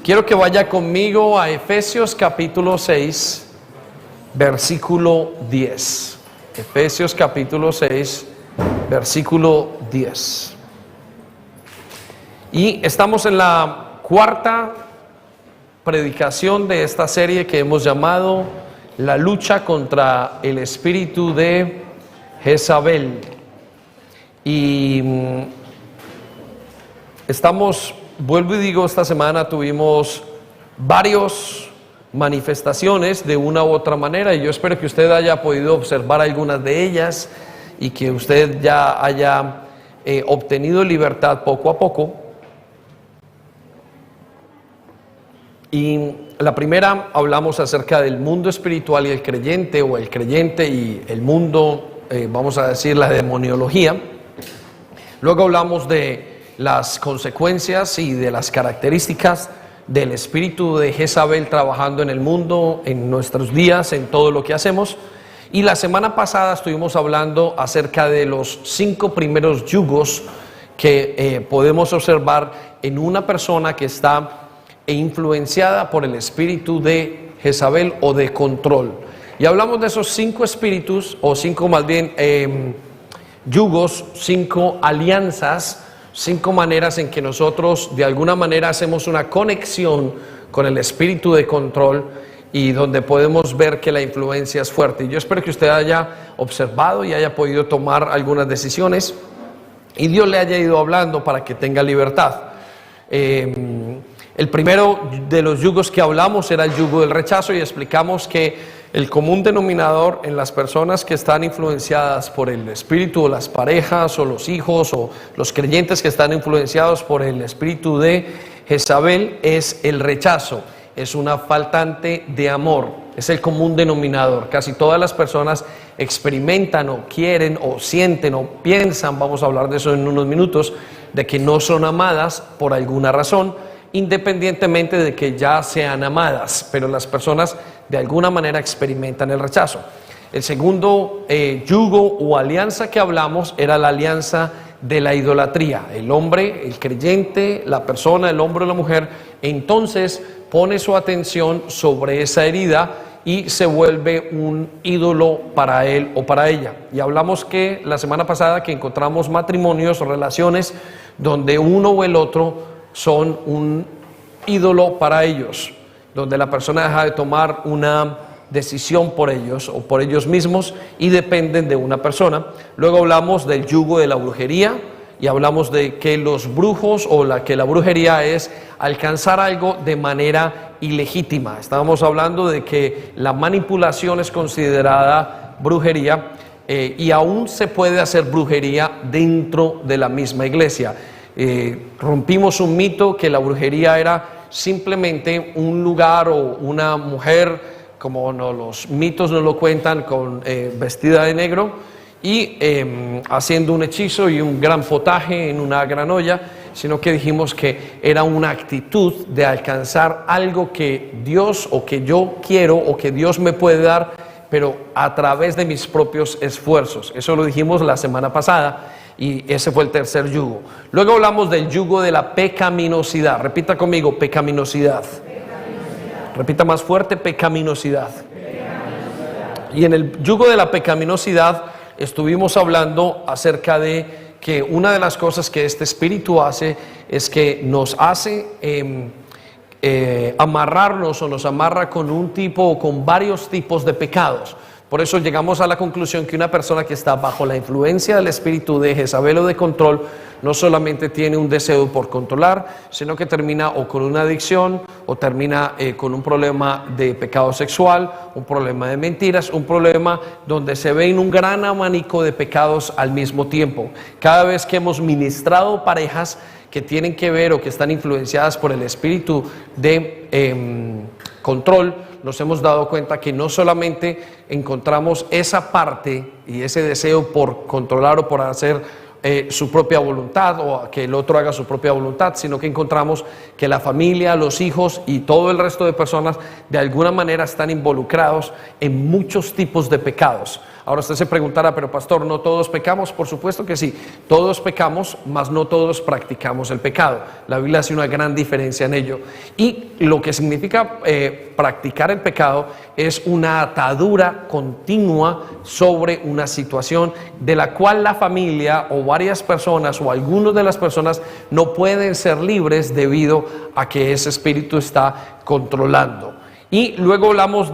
Quiero que vaya conmigo a Efesios capítulo 6, versículo 10. Efesios capítulo 6, versículo 10. Y estamos en la cuarta predicación de esta serie que hemos llamado La lucha contra el espíritu de Jezabel. Y estamos, vuelvo y digo, esta semana tuvimos varias manifestaciones de una u otra manera, y yo espero que usted haya podido observar algunas de ellas y que usted ya haya obtenido libertad poco a poco. Y la primera, hablamos acerca del mundo espiritual y el creyente, o el creyente y el mundo, vamos a decir, la demoniología. Luego hablamos de las consecuencias y de las características del espíritu de Jezabel trabajando en el mundo, en nuestros días, en todo lo que hacemos. Y la semana pasada estuvimos hablando acerca de los 5 primeros yugos que podemos observar en una persona que está influenciada por el espíritu de Jezabel o de control. Y hablamos de esos 5 espíritus, o 5 más bien yugos, 5 alianzas, 5 maneras en que nosotros de alguna manera hacemos una conexión con el espíritu de control, y donde podemos ver que la influencia es fuerte. Y yo espero que usted haya observado y haya podido tomar algunas decisiones y Dios le haya ido hablando para que tenga libertad. El primero de los yugos que hablamos era el yugo del rechazo, y explicamos que el común denominador en las personas que están influenciadas por el espíritu, o las parejas, o los hijos, o los creyentes que están influenciados por el espíritu de Jezabel, es el rechazo. Es una faltante de amor, es el común denominador. Casi todas las personas experimentan o quieren o sienten o piensan, vamos a hablar de eso en unos minutos, de que no son amadas por alguna razón, independientemente de que ya sean amadas, pero las personas de alguna manera experimentan el rechazo. El segundo yugo o alianza que hablamos era la alianza de la idolatría. El hombre, el creyente, la persona, el hombre o la mujer, entonces pone su atención sobre esa herida y se vuelve un ídolo para él o para ella. Y hablamos que la semana pasada que encontramos matrimonios, relaciones donde uno o el otro son un ídolo para ellos, donde la persona deja de tomar una decisión por ellos o por ellos mismos y dependen de una persona. Luego hablamos del yugo de la brujería, y hablamos de que los brujos, o que la brujería es alcanzar algo de manera ilegítima. Estábamos hablando de que la manipulación es considerada brujería, y aún se puede hacer brujería dentro de la misma iglesia. Rompimos un mito que la brujería era simplemente un lugar o una mujer, como los mitos nos lo cuentan, vestida de negro y haciendo un hechizo y un gran potaje en una gran olla, sino que dijimos que era una actitud de alcanzar algo que Dios, o que yo quiero, o que Dios me puede dar, pero a través de mis propios esfuerzos. Eso lo dijimos la semana pasada, y ese fue el tercer yugo. Luego hablamos del yugo de la pecaminosidad. Repita conmigo: pecaminosidad. Repita más fuerte: pecaminosidad. Y en el yugo de la pecaminosidad estuvimos hablando acerca de que una de las cosas que este espíritu hace es que nos hace amarrarnos, o nos amarra con un tipo o con varios tipos de pecados. Por eso llegamos a la conclusión que una persona que está bajo la influencia del espíritu de Jezabel o de control no solamente tiene un deseo por controlar, sino que termina o con una adicción, o termina con un problema de pecado sexual, un problema de mentiras, un problema donde se ve en un gran abanico de pecados al mismo tiempo. Cada vez que hemos ministrado parejas que tienen que ver o que están influenciadas por el espíritu de control, nos hemos dado cuenta que no solamente encontramos esa parte y ese deseo por controlar o por hacer su propia voluntad o que el otro haga su propia voluntad, sino que encontramos que la familia, los hijos y todo el resto de personas de alguna manera están involucrados en muchos tipos de pecados. Ahora usted se preguntará, pero pastor, ¿no todos pecamos? Por supuesto que sí, todos pecamos, mas no todos practicamos el pecado. La Biblia hace una gran diferencia en ello. Y lo que significa practicar el pecado es una atadura continua sobre una situación de la cual la familia o varias personas o algunas de las personas no pueden ser libres debido a que ese espíritu está controlando. Y luego hablamos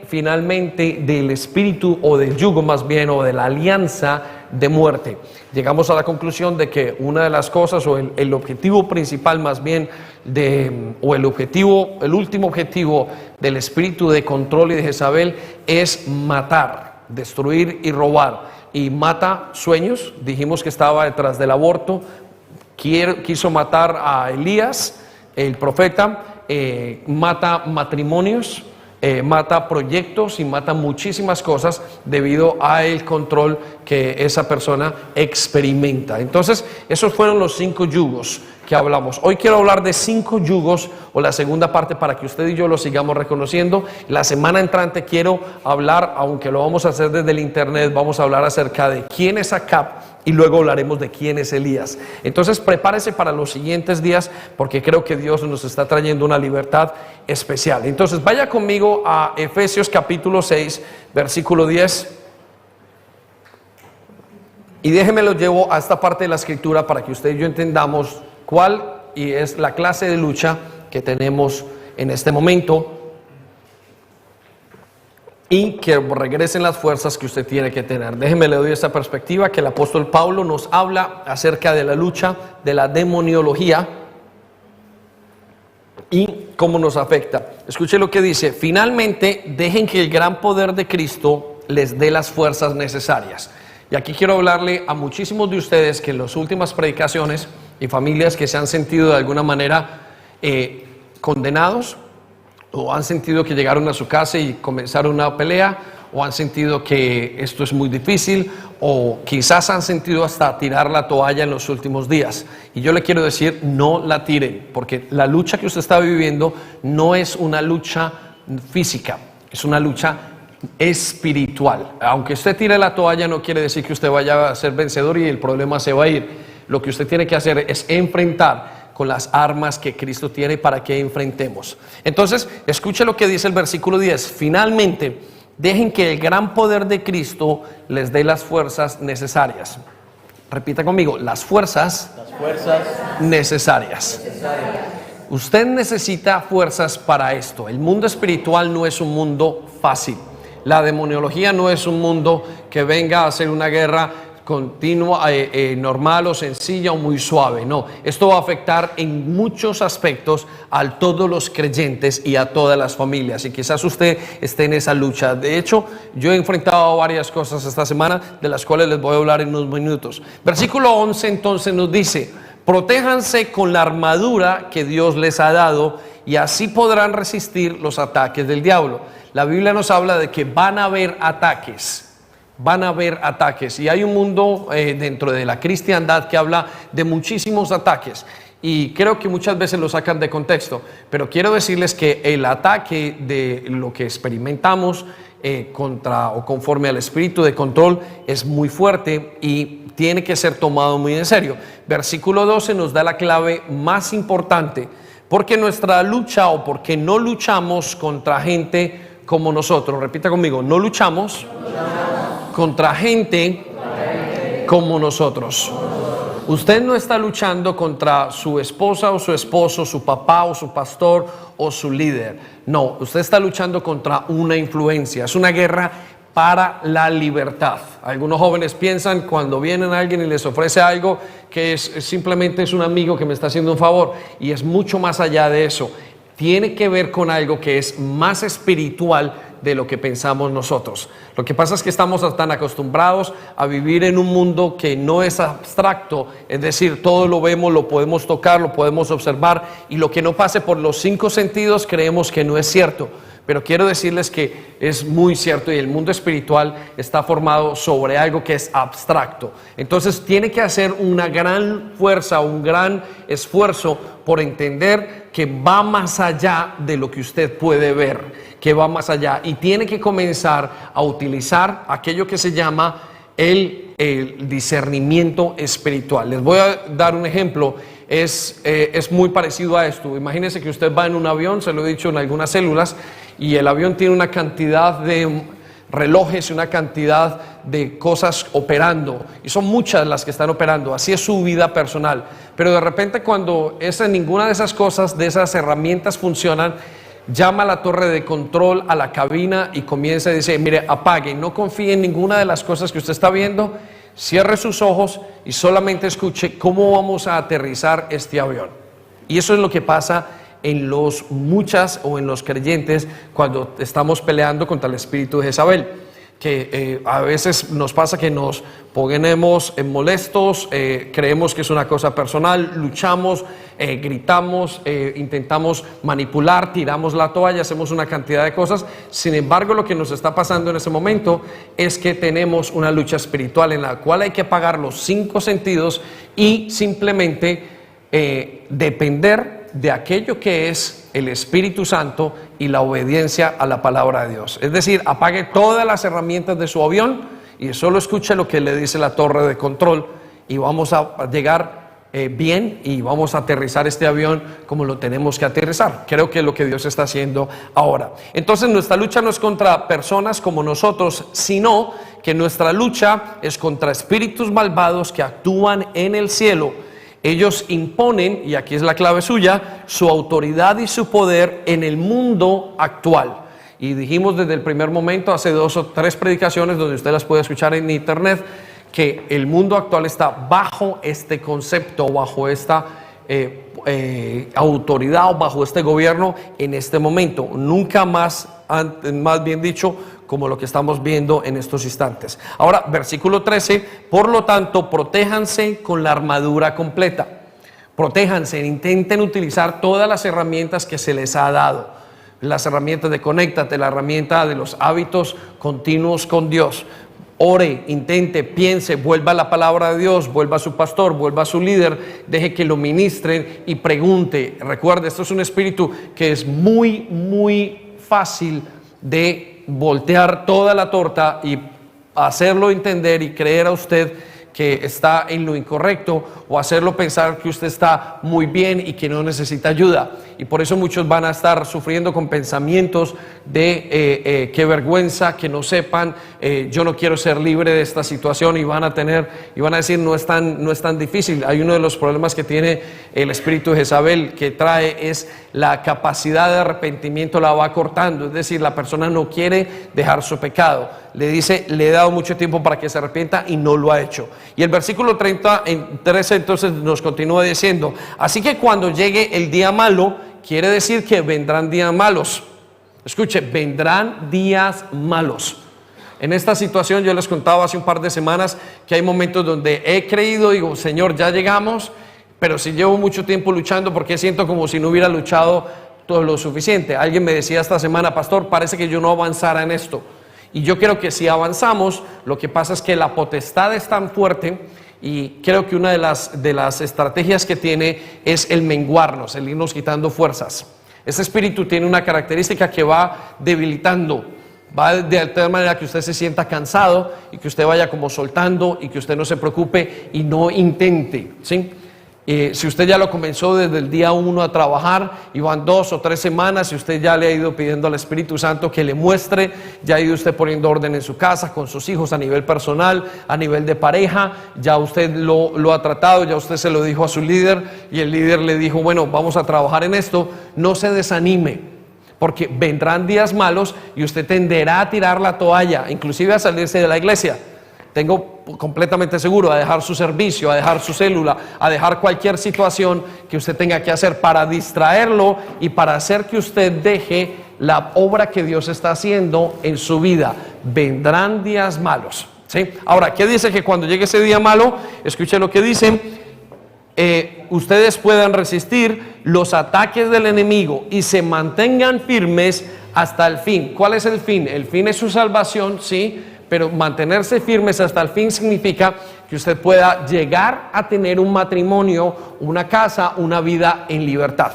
finalmente del espíritu o del yugo más bien, o de la alianza de muerte. Llegamos a la conclusión de que una de las cosas o el objetivo principal más bien el último objetivo del espíritu de control y de Jezabel es matar, destruir y robar. Y mata sueños, dijimos que estaba detrás del aborto, quiso matar a Elías, el profeta. Mata matrimonios, mata proyectos y mata muchísimas cosas debido al control que esa persona experimenta. Entonces, esos fueron los 5 yugos que hablamos. Hoy quiero hablar de 5 yugos, o la segunda parte, para que usted y yo lo sigamos reconociendo. La semana entrante quiero hablar, aunque lo vamos a hacer desde el internet, vamos a hablar acerca de quién es Acab y luego hablaremos de quién es Elías. Entonces prepárese para los siguientes días, porque creo que Dios nos está trayendo una libertad especial. Entonces vaya conmigo a Efesios capítulo 6, versículo 10. Y déjeme lo llevo a esta parte de la escritura para que usted y yo entendamos cuál es la clase de lucha que tenemos en este momento y que regresen las fuerzas que usted tiene que tener. Déjeme le doy esta perspectiva que el apóstol Pablo nos habla acerca de la lucha de la demoniología y cómo nos afecta. Escuche lo que dice: finalmente dejen que el gran poder de Cristo les dé las fuerzas necesarias. Y aquí quiero hablarle a muchísimos de ustedes que en las últimas predicaciones y familias que se han sentido de alguna manera condenados, o han sentido que llegaron a su casa y comenzaron una pelea, o han sentido que esto es muy difícil, o quizás han sentido hasta tirar la toalla en los últimos días. Y yo le quiero decir, no la tiren, porque la lucha que usted está viviendo no es una lucha física, es una lucha espiritual. Aunque usted tire la toalla, no quiere decir que usted vaya a ser vencedor y el problema se va a ir. Lo que usted tiene que hacer es enfrentar con las armas que Cristo tiene para que enfrentemos. Entonces, escuche lo que dice el versículo 10. Finalmente, dejen que el gran poder de Cristo les dé las fuerzas necesarias. Repita conmigo: las fuerzas necesarias. Usted necesita fuerzas para esto. El mundo espiritual no es un mundo fácil. La demoniología no es un mundo que venga a hacer una guerra continua, normal o sencilla o muy suave. No, esto va a afectar en muchos aspectos a todos los creyentes y a todas las familias, y quizás usted esté en esa lucha. De hecho, yo he enfrentado varias cosas esta semana, de las cuales les voy a hablar en unos minutos. Versículo 11 entonces nos dice: protéjanse con la armadura que Dios les ha dado, y así podrán resistir los ataques del diablo. La Biblia nos habla de que van a haber ataques. Van a haber ataques, y hay un mundo dentro de la cristiandad que habla de muchísimos ataques, y creo que muchas veces lo sacan de contexto, pero quiero decirles que el ataque de lo que experimentamos contra o conforme al espíritu de control es muy fuerte y tiene que ser tomado muy en serio. Versículo 12 nos da la clave más importante: porque nuestra lucha, o porque no luchamos contra gente como nosotros. Repita conmigo: no luchamos contra gente como nosotros. Usted no está luchando contra su esposa o su esposo, su papá o su pastor o su líder. No, usted está luchando contra una influencia. Es una guerra para la libertad. Algunos jóvenes piensan, cuando vienen a alguien y les ofrece algo, que simplemente es un amigo que me está haciendo un favor, y es mucho más allá de eso. Tiene que ver con algo que es más espiritual de lo que pensamos nosotros. Lo que pasa es que estamos tan acostumbrados a vivir en un mundo que no es abstracto, es decir, todo lo vemos, lo podemos tocar, lo podemos observar, y lo que no pase por los 5 sentidos creemos que no es cierto. Pero quiero decirles que es muy cierto y el mundo espiritual está formado sobre algo que es abstracto. Entonces tiene que hacer una gran fuerza, un gran esfuerzo por entender que va más allá de lo que usted puede ver, que va más allá. Y tiene que comenzar a utilizar aquello que se llama el discernimiento espiritual. Les voy a dar un ejemplo. Es muy parecido a esto. Imagínense que usted va en un avión, se lo he dicho en algunas células, y el avión tiene una cantidad de relojes y una cantidad de cosas operando, y son muchas las que están operando. Así es su vida personal. Pero de repente, cuando ninguna de esas cosas, de esas herramientas funcionan, llama a la torre de control, a la cabina, y comienza a decir: mire, apague, no confíe en ninguna de las cosas que usted está viendo, cierre sus ojos y solamente escuche cómo vamos a aterrizar este avión. Y eso es lo que pasa en los creyentes cuando estamos peleando contra el espíritu de Jezabel, que a veces nos pasa que nos ponemos molestos, creemos que es una cosa personal, luchamos, gritamos, intentamos manipular, tiramos la toalla, hacemos una cantidad de cosas. Sin embargo, lo que nos está pasando en ese momento es que tenemos una lucha espiritual en la cual hay que apagar los 5 sentidos y simplemente depender de aquello que es el Espíritu Santo y la obediencia a la palabra de Dios. Es decir, apague todas las herramientas de su avión y solo escuche lo que le dice la torre de control, y vamos a llegar bien y vamos a aterrizar este avión como lo tenemos que aterrizar. Creo que es lo que Dios está haciendo ahora. Entonces, nuestra lucha no es contra personas como nosotros, sino que nuestra lucha es contra espíritus malvados que actúan en el cielo. Ellos imponen, y aquí es la clave suya, su autoridad y su poder en el mundo actual. Y dijimos desde el primer momento, hace 2 o 3 predicaciones, donde usted las puede escuchar en internet, que el mundo actual está bajo este concepto, bajo esta autoridad, o bajo este gobierno en este momento. Nunca más bien dicho, como lo que estamos viendo en estos instantes. Ahora, versículo 13, por lo tanto, protéjanse con la armadura completa. Protéjanse, intenten utilizar todas las herramientas que se les ha dado. Las herramientas de conéctate, la herramienta de los hábitos continuos con Dios. Ore, intente, piense, vuelva a la palabra de Dios, vuelva a su pastor, vuelva a su líder, deje que lo ministren y pregunte. Recuerde, esto es un espíritu que es muy, muy fácil de voltear toda la torta y hacerlo entender y creer a usted que está en lo incorrecto, o hacerlo pensar que usted está muy bien y que no necesita ayuda. Y por eso muchos van a estar sufriendo con pensamientos de qué vergüenza, que no sepan, yo no quiero ser libre de esta situación, y van a decir no es tan difícil. Hay uno de los problemas que tiene el espíritu de Jezabel, que trae, es la capacidad de arrepentimiento, la va cortando. Es decir, la persona no quiere dejar su pecado, le dice, le he dado mucho tiempo para que se arrepienta y no lo ha hecho. Y el versículo 13 entonces nos continúa diciendo: así que cuando llegue el día malo, quiere decir que vendrán días malos. Escuche, vendrán días malos. En esta situación yo les contaba hace un par de semanas que hay momentos donde he creído, digo, Señor, ya llegamos, pero si llevo mucho tiempo luchando, porque siento como si no hubiera luchado todo lo suficiente. Alguien me decía esta semana: pastor, parece que yo no avanzara en esto. Y yo creo que si avanzamos, lo que pasa es que la potestad es tan fuerte, y creo que una de las estrategias que tiene es el menguarnos, el irnos quitando fuerzas. Ese espíritu tiene una característica que va debilitando, va de tal manera que usted se sienta cansado y que usted vaya como soltando y que usted no se preocupe y no intente, ¿sí? Si usted ya lo comenzó desde el día 1 a trabajar y van 2 o 3 semanas y usted ya le ha ido pidiendo al Espíritu Santo que le muestre, ya ha ido usted poniendo orden en su casa, con sus hijos, a nivel personal, a nivel de pareja, ya usted lo ha tratado, ya usted se lo dijo a su líder y el líder le dijo, bueno, vamos a trabajar en esto. No se desanime, porque vendrán días malos y usted tenderá a tirar la toalla, inclusive a salirse de la iglesia. Tengo completamente seguro, a dejar su servicio, a dejar su célula, a dejar cualquier situación que usted tenga que hacer para distraerlo y para hacer que usted deje la obra que Dios está haciendo en su vida. Vendrán días malos, ¿sí? Ahora, ¿qué dice? Que cuando llegue ese día malo, escuche lo que dice: ustedes puedan resistir los ataques del enemigo y se mantengan firmes hasta el fin. ¿Cuál es el fin? El fin es su salvación, sí, pero mantenerse firmes hasta el fin significa que usted pueda llegar a tener un matrimonio, una casa, una vida en libertad.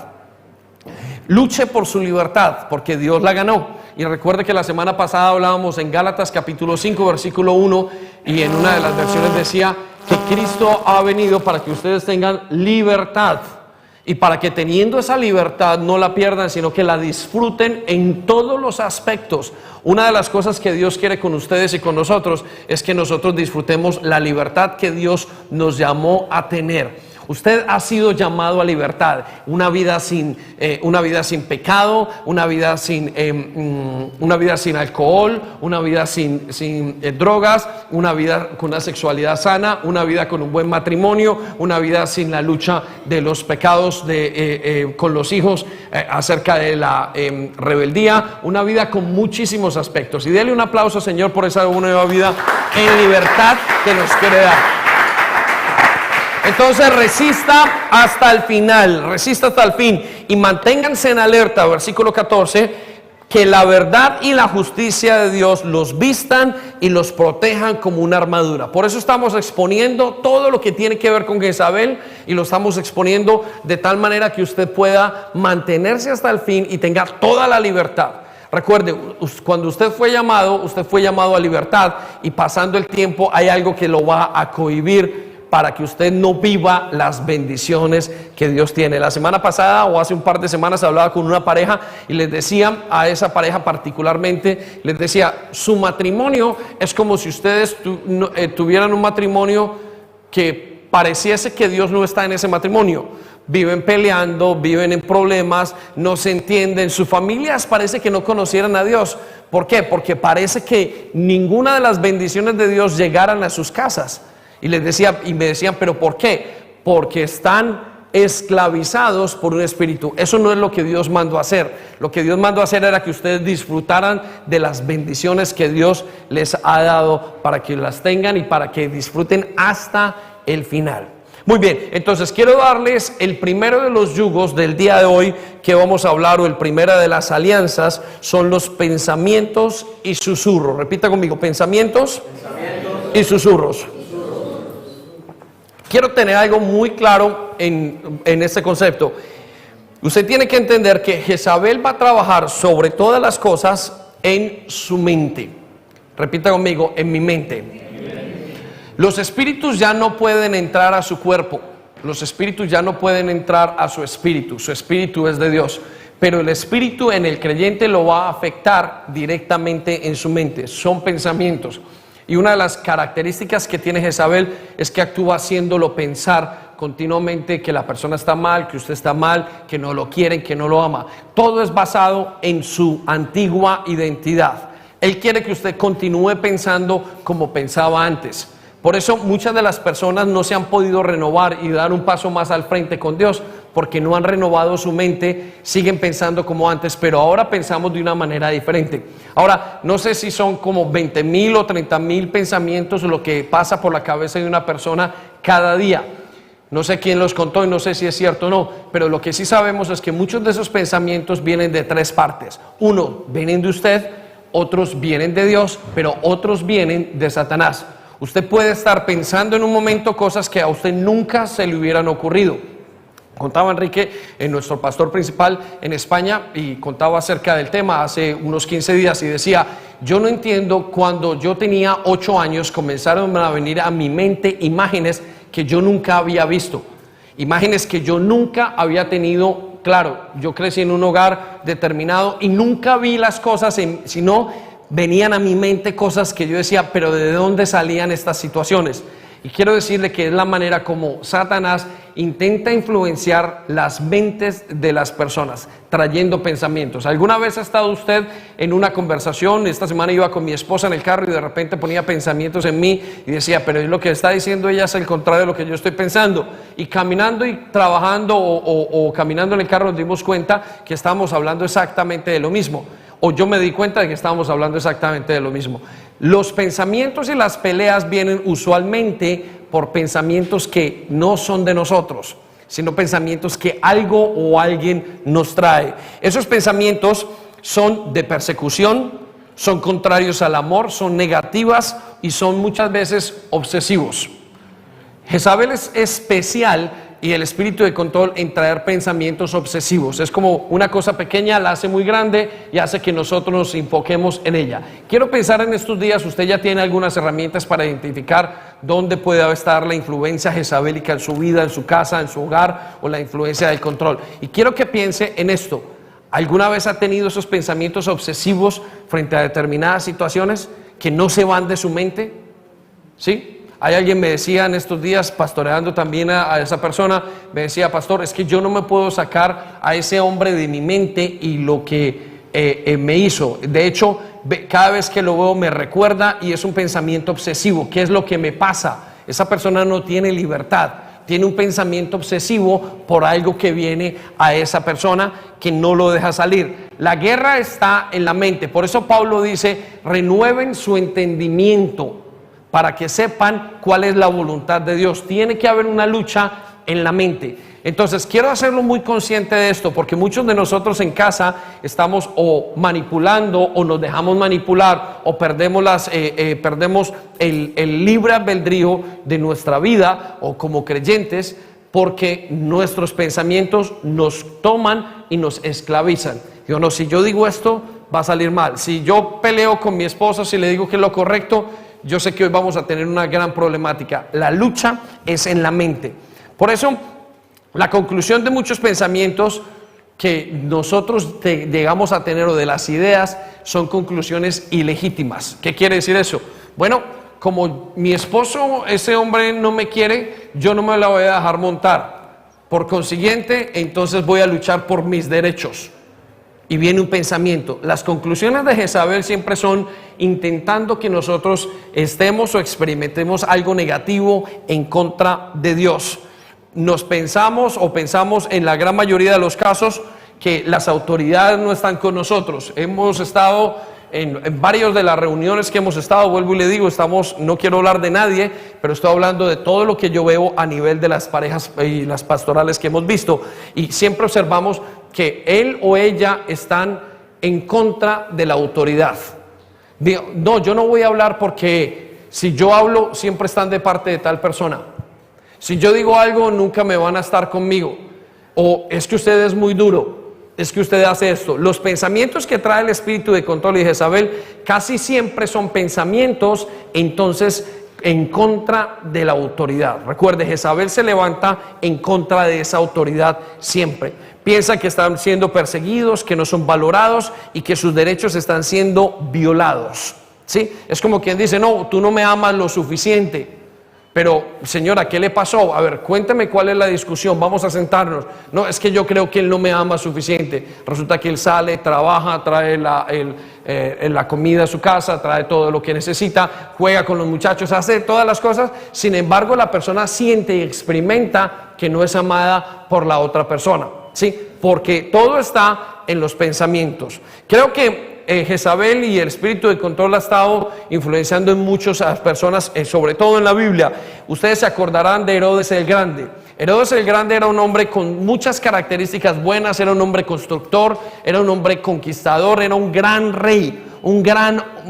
Luche por su libertad, porque Dios la ganó. Y recuerde que la semana pasada hablábamos en Gálatas capítulo 5 versículo 1, y en una de las versiones decía que Cristo ha venido para que ustedes tengan libertad, y para que teniendo esa libertad no la pierdan, sino que la disfruten en todos los aspectos. Una de las cosas que Dios quiere con ustedes y con nosotros es que nosotros disfrutemos la libertad que Dios nos llamó a tener. Usted ha sido llamado a libertad, una vida sin pecado, una vida sin alcohol, una vida sin drogas, una vida con una sexualidad sana, una vida con un buen matrimonio, una vida sin la lucha de los pecados con los hijos, acerca de la rebeldía, una vida con muchísimos aspectos. Y dele un aplauso, Señor, por esa nueva vida en libertad que nos quiere dar. Entonces resista hasta el final, resista hasta el fin y manténganse en alerta, versículo 14, que la verdad y la justicia de Dios los vistan y los protejan como una armadura. Por eso estamos exponiendo todo lo que tiene que ver con Jezabel, y lo estamos exponiendo de tal manera que usted pueda mantenerse hasta el fin y tenga toda la libertad. Recuerde, cuando usted fue llamado a libertad, y pasando el tiempo hay algo que lo va a cohibir para que usted no viva las bendiciones que Dios tiene. La semana pasada o hace un par de semanas hablaba con una pareja y les decía a esa pareja particularmente, les decía, su matrimonio es como si ustedes tuvieran un matrimonio que pareciese que Dios no está en ese matrimonio. Viven peleando, viven en problemas, no se entienden. Sus familias parece que no conocieran a Dios. ¿Por qué? Porque parece que ninguna de las bendiciones de Dios llegaran a sus casas. Y me decían, ¿pero por qué? Porque están esclavizados por un espíritu. Eso no es lo que Dios mandó a hacer. Lo que Dios mandó a hacer era que ustedes disfrutaran de las bendiciones que Dios les ha dado, para que las tengan y para que disfruten hasta el final. Muy bien, entonces quiero darles el primero de los yugos del día de hoy que vamos a hablar, o el primero de las alianzas, son los pensamientos y susurros. Repita conmigo, pensamientos y susurros. Quiero tener algo muy claro en este concepto. Usted tiene que entender que Jezabel va a trabajar sobre todas las cosas en su mente. Repita conmigo, en mi mente. Los espíritus ya no pueden entrar a su cuerpo. Los espíritus ya no pueden entrar a su espíritu. Su espíritu es de Dios. Pero el espíritu en el creyente lo va a afectar directamente en su mente. Son pensamientos. Y una de las características que tiene Jezabel es que actúa haciéndolo pensar continuamente que la persona está mal, que usted está mal, que no lo quieren, que no lo ama. Todo es basado en su antigua identidad. Él quiere que usted continúe pensando como pensaba antes. Por eso muchas de las personas no se han podido renovar y dar un paso más al frente con Dios, porque no han renovado su mente, siguen pensando como antes, pero ahora pensamos de una manera diferente. Ahora, no sé si son como 20,000 o 30,000 pensamientos lo que pasa por la cabeza de una persona cada día. No sé quién los contó y no sé si es cierto o no, pero lo que sí sabemos es que muchos de esos pensamientos vienen de tres partes. Uno, vienen de usted, otros vienen de Dios, pero otros vienen de Satanás. Usted puede estar pensando en un momento cosas que a usted nunca se le hubieran ocurrido. Contaba Enrique, nuestro pastor principal en España, y contaba acerca del tema hace unos 15 días y decía, yo no entiendo, cuando yo tenía 8 años comenzaron a venir a mi mente imágenes que yo nunca había visto, imágenes que yo nunca había tenido. Claro, yo crecí en un hogar determinado y nunca vi las cosas, sino venían a mi mente cosas que yo decía, pero ¿de dónde salían estas situaciones? Y quiero decirle que es la manera como Satanás intenta influenciar las mentes de las personas, trayendo pensamientos. ¿Alguna vez ha estado usted en una conversación? Esta semana iba con mi esposa en el carro y de repente ponía pensamientos en mí y decía, pero lo que está diciendo ella es el contrario de lo que yo estoy pensando. Y caminando y trabajando o caminando en el carro nos dimos cuenta que estábamos hablando exactamente de lo mismo. o yo me di cuenta de que estábamos hablando exactamente de lo mismo. Los pensamientos y las peleas vienen usualmente por pensamientos que no son de nosotros, sino pensamientos que algo o alguien nos trae. Esos pensamientos son de persecución, son contrarios al amor, son negativas y son muchas veces obsesivos. Jezabel es especial y el espíritu de control en traer pensamientos obsesivos. Es como una cosa pequeña, la hace muy grande y hace que nosotros nos enfoquemos en ella. Quiero pensar en estos días, usted ya tiene algunas herramientas para identificar dónde puede estar la influencia jezabélica en su vida, en su casa, en su hogar, o la influencia del control. Y quiero que piense en esto. ¿Alguna vez ha tenido esos pensamientos obsesivos frente a determinadas situaciones que no se van de su mente? ¿Sí? Hay alguien me decía en estos días, pastoreando también a esa persona, me decía: pastor, es que yo no me puedo sacar a ese hombre de mi mente y lo que me hizo. De hecho, cada vez que lo veo me recuerda y es un pensamiento obsesivo. ¿Qué es lo que me pasa? Esa persona no tiene libertad, tiene un pensamiento obsesivo por algo que viene a esa persona que no lo deja salir. La guerra está en la mente, por eso Pablo dice: renueven su entendimiento, para que sepan cuál es la voluntad de Dios. Tiene que haber una lucha en la mente. Entonces quiero hacerlo muy consciente de esto, porque muchos de nosotros en casa estamos o manipulando o nos dejamos manipular o perdemos el libre albedrío de nuestra vida o como creyentes, porque nuestros pensamientos nos toman y nos esclavizan. Digo, no, si yo digo esto va a salir mal. Si yo peleo con mi esposo, si le digo que es lo correcto, yo sé que hoy vamos a tener una gran problemática. La lucha es en la mente. Por eso, la conclusión de muchos pensamientos que nosotros llegamos a tener, o de las ideas, son conclusiones ilegítimas. ¿Qué quiere decir eso? Bueno, como mi esposo, ese hombre no me quiere, yo no me la voy a dejar montar. Por consiguiente, entonces voy a luchar por mis derechos. Y viene un pensamiento. Las conclusiones de Jezabel siempre son intentando que nosotros estemos o experimentemos algo negativo en contra de Dios. Pensamos en la gran mayoría de los casos que las autoridades no están con nosotros. Hemos estado en varias de las reuniones que hemos estado, vuelvo y le digo, no quiero hablar de nadie, pero estoy hablando de todo lo que yo veo a nivel de las parejas y las pastorales que hemos visto, y siempre observamos que él o ella están en contra de la autoridad. Digo, no, yo no voy a hablar porque si yo hablo siempre están de parte de tal persona. Si yo digo algo nunca me van a estar conmigo. O es que usted es muy duro, es que usted hace esto. Los pensamientos que trae el espíritu de control y Jezabel casi siempre son pensamientos entonces en contra de la autoridad. Recuerde, Jezabel se levanta en contra de esa autoridad siempre. Piensa que están siendo perseguidos, que no son valorados y que sus derechos están siendo violados. ¿Sí? Es como quien dice: no, tú no me amas lo suficiente. Pero, señora, ¿qué le pasó? A ver, cuénteme cuál es la discusión, vamos a sentarnos. No, es que yo creo que él no me ama suficiente. Resulta que él sale, trabaja, trae la comida a su casa, trae todo lo que necesita, juega con los muchachos, hace todas las cosas. Sin embargo, la persona siente y experimenta que no es amada por la otra persona. ¿Sí? Porque todo está en los pensamientos. Creo que Jezabel y el espíritu de control ha estado influenciando en muchas personas, sobre todo en la Biblia. Ustedes se acordarán de Herodes el Grande. Herodes el Grande era un hombre con muchas características buenas, era un hombre constructor, era un hombre conquistador, era un gran rey,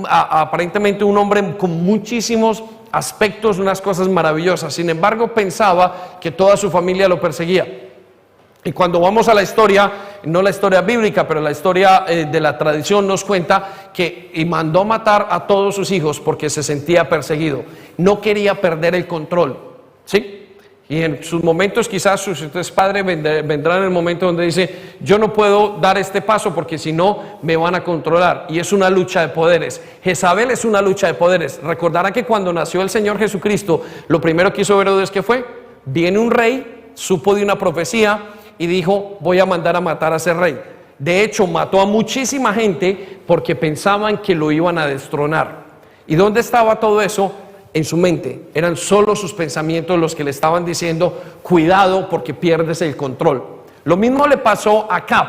aparentemente un hombre con muchísimos aspectos, unas cosas maravillosas. Sin embargo, pensaba que toda su familia lo perseguía. Y cuando vamos a la historia, no la historia bíblica, pero la historia de la tradición nos cuenta que mandó matar a todos sus hijos porque se sentía perseguido. No quería perder el control, ¿sí? Y en sus momentos, quizás sus padres vendrán en el momento donde dice: yo no puedo dar este paso porque si no me van a controlar. Y es una lucha de poderes. Jezabel es una lucha de poderes. Recordará que cuando nació el Señor Jesucristo, lo primero que hizo Herodes, ¿qué fue? Viene un rey, supo de una profecía y dijo: voy a mandar a matar a ese rey. De hecho, mató a muchísima gente porque pensaban que lo iban a destronar. ¿Y dónde estaba todo eso? En su mente. Eran solo sus pensamientos los que le estaban diciendo: cuidado porque pierdes el control. Lo mismo le pasó a Acab.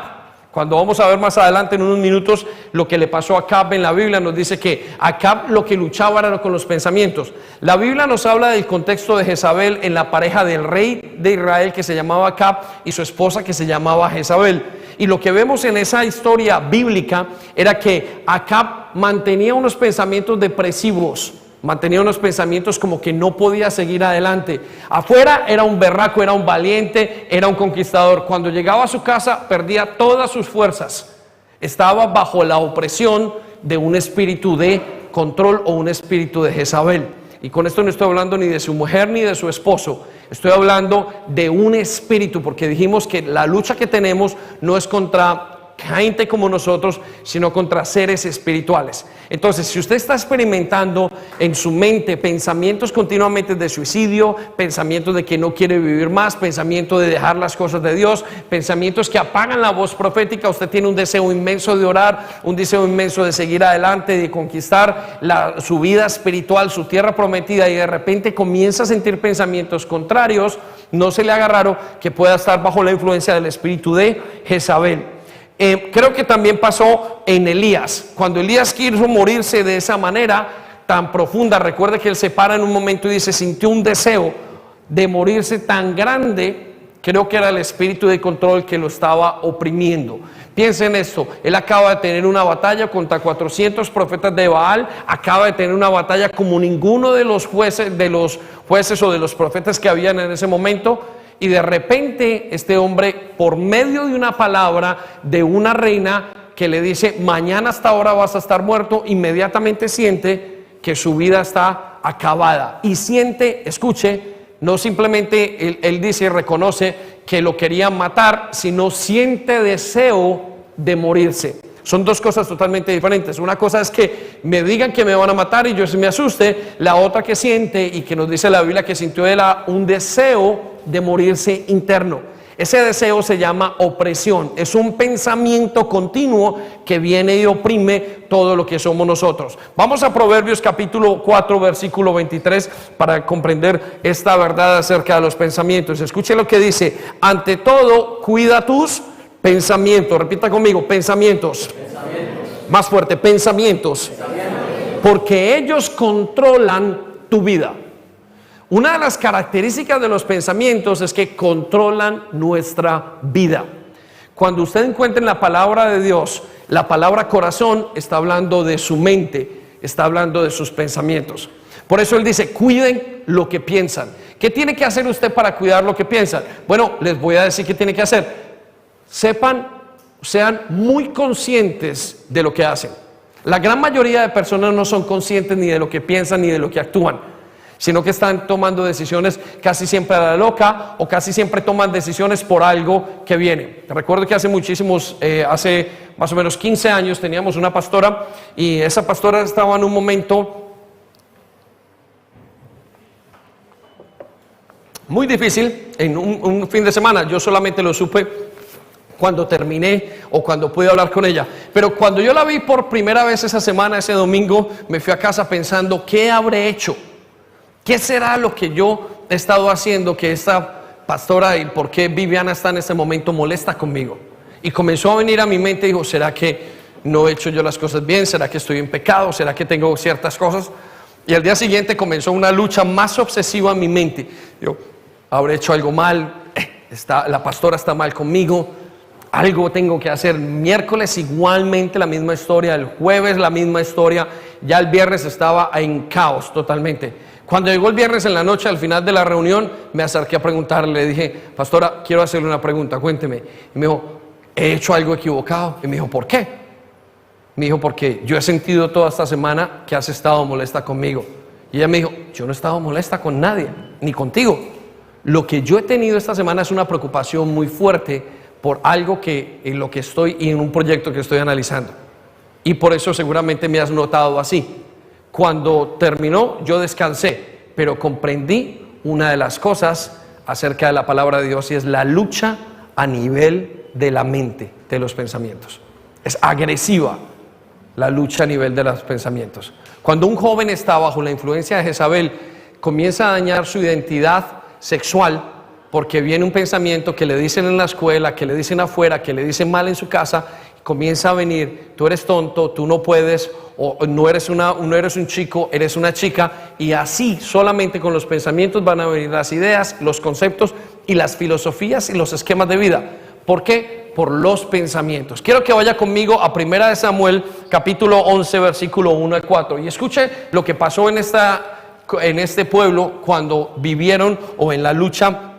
Cuando vamos a ver más adelante en unos minutos lo que le pasó a Acab en la Biblia, nos dice que Acab lo que luchaba era con los pensamientos. La Biblia nos habla del contexto de Jezabel en la pareja del rey de Israel que se llamaba Acab y su esposa que se llamaba Jezabel. Y lo que vemos en esa historia bíblica era que Acab mantenía unos pensamientos depresivos. Mantenía unos pensamientos como que no podía seguir adelante. Afuera era un berraco, era un valiente, era un conquistador. Cuando llegaba a su casa perdía todas sus fuerzas. Estaba bajo la opresión de un espíritu de control o un espíritu de Jezabel. Y con esto no estoy hablando ni de su mujer ni de su esposo. Estoy hablando de un espíritu, porque dijimos que la lucha que tenemos no es contra gente como nosotros, sino contra seres espirituales. Entonces, si usted está experimentando en su mente pensamientos continuamente de suicidio, pensamientos de que no quiere vivir más, pensamientos de dejar las cosas de Dios, pensamientos que apagan la voz profética, usted tiene un deseo inmenso de orar, un deseo inmenso de seguir adelante, de conquistar su vida espiritual, su tierra prometida, y de repente comienza a sentir pensamientos contrarios, no se le haga raro que pueda estar bajo la influencia del espíritu de Jezabel. Creo que también pasó en Elías. Cuando Elías quiso morirse de esa manera tan profunda, recuerde que él se para en un momento y dice, sintió un deseo de morirse tan grande. Creo que era el espíritu de control que lo estaba oprimiendo. Piensen en esto, él acaba de tener una batalla contra 400 profetas de Baal, acaba de tener una batalla como ninguno de los jueces o de los profetas que habían en ese momento. Y de repente este hombre, por medio de una palabra de una reina que le dice, mañana hasta ahora vas a estar muerto, inmediatamente siente que su vida está acabada. Y siente, escuche, no simplemente él dice y reconoce que lo querían matar, sino siente deseo de morirse. Son dos cosas totalmente diferentes. Una cosa es que me digan que me van a matar y yo me asuste. La otra que siente, y que nos dice la Biblia que sintió era un deseo de morirse interno. Ese deseo se llama opresión. Es un pensamiento continuo que viene y oprime todo lo que somos nosotros. Vamos a Proverbios capítulo 4 versículo 23 para comprender esta verdad acerca de los pensamientos. Escuche lo que dice: ante todo, cuida tus pensamientos. Repita conmigo: pensamientos. Más fuerte: pensamientos. Porque ellos controlan tu vida. Una de las características de los pensamientos es que controlan nuestra vida. Cuando usted encuentra en la palabra de Dios, la palabra corazón está hablando de su mente, está hablando de sus pensamientos. Por eso él dice: cuiden lo que piensan. ¿Qué tiene que hacer usted para cuidar lo que piensan? Bueno, les voy a decir qué tiene que hacer. Sean muy conscientes de lo que hacen. La gran mayoría de personas no son conscientes ni de lo que piensan ni de lo que actúan, sino que están tomando decisiones casi siempre a la loca, o casi siempre toman decisiones por algo que viene. Recuerdo que hace más o menos 15 años teníamos una pastora, y esa pastora estaba en un momento muy difícil, en un fin de semana. Yo solamente lo supe cuando terminé o cuando pude hablar con ella, pero cuando yo la vi por primera vez esa semana, ese domingo, me fui a casa pensando: ¿qué habré hecho? ¿Qué será lo que yo he estado haciendo que esta pastora, y por qué Viviana está en este momento molesta conmigo? Y comenzó a venir a mi mente, digo: ¿será que no he hecho yo las cosas bien? ¿Será que estoy en pecado? ¿Será que tengo ciertas cosas? Y al día siguiente comenzó una lucha más obsesiva en mi mente. Digo: ¿habré hecho algo mal? La pastora está mal conmigo, algo tengo que hacer. Miércoles igualmente la misma historia, el jueves la misma historia, ya el viernes estaba en caos totalmente. Cuando llegó el viernes en la noche, al final de la reunión, me acerqué a preguntarle, le dije: pastora, quiero hacerle una pregunta, cuénteme. Y me dijo: ¿he hecho algo equivocado? Y me dijo: ¿por qué? Me dijo: porque yo he sentido toda esta semana que has estado molesta conmigo. Y ella me dijo: yo no he estado molesta con nadie, ni contigo. Lo que yo he tenido esta semana es una preocupación muy fuerte por algo en lo que estoy, y en un proyecto que estoy analizando. Y por eso seguramente me has notado así. Cuando terminó, yo descansé, pero comprendí una de las cosas acerca de la palabra de Dios, y es la lucha a nivel de la mente, de los pensamientos. Es agresiva la lucha a nivel de los pensamientos. Cuando un joven está bajo la influencia de Jezabel, comienza a dañar su identidad sexual porque viene un pensamiento que le dicen en la escuela, que le dicen afuera, que le dicen mal en su casa, comienza a venir: tú eres tonto, tú no puedes, o no eres un chico, eres una chica. Y así, solamente con los pensamientos van a venir las ideas, los conceptos y las filosofías y los esquemas de vida. ¿Por qué? Por los pensamientos. Quiero que vaya conmigo a 1 de Samuel, capítulo 11, versículo 1 al 4. Y escuche lo que pasó en este pueblo cuando vivieron, o en la lucha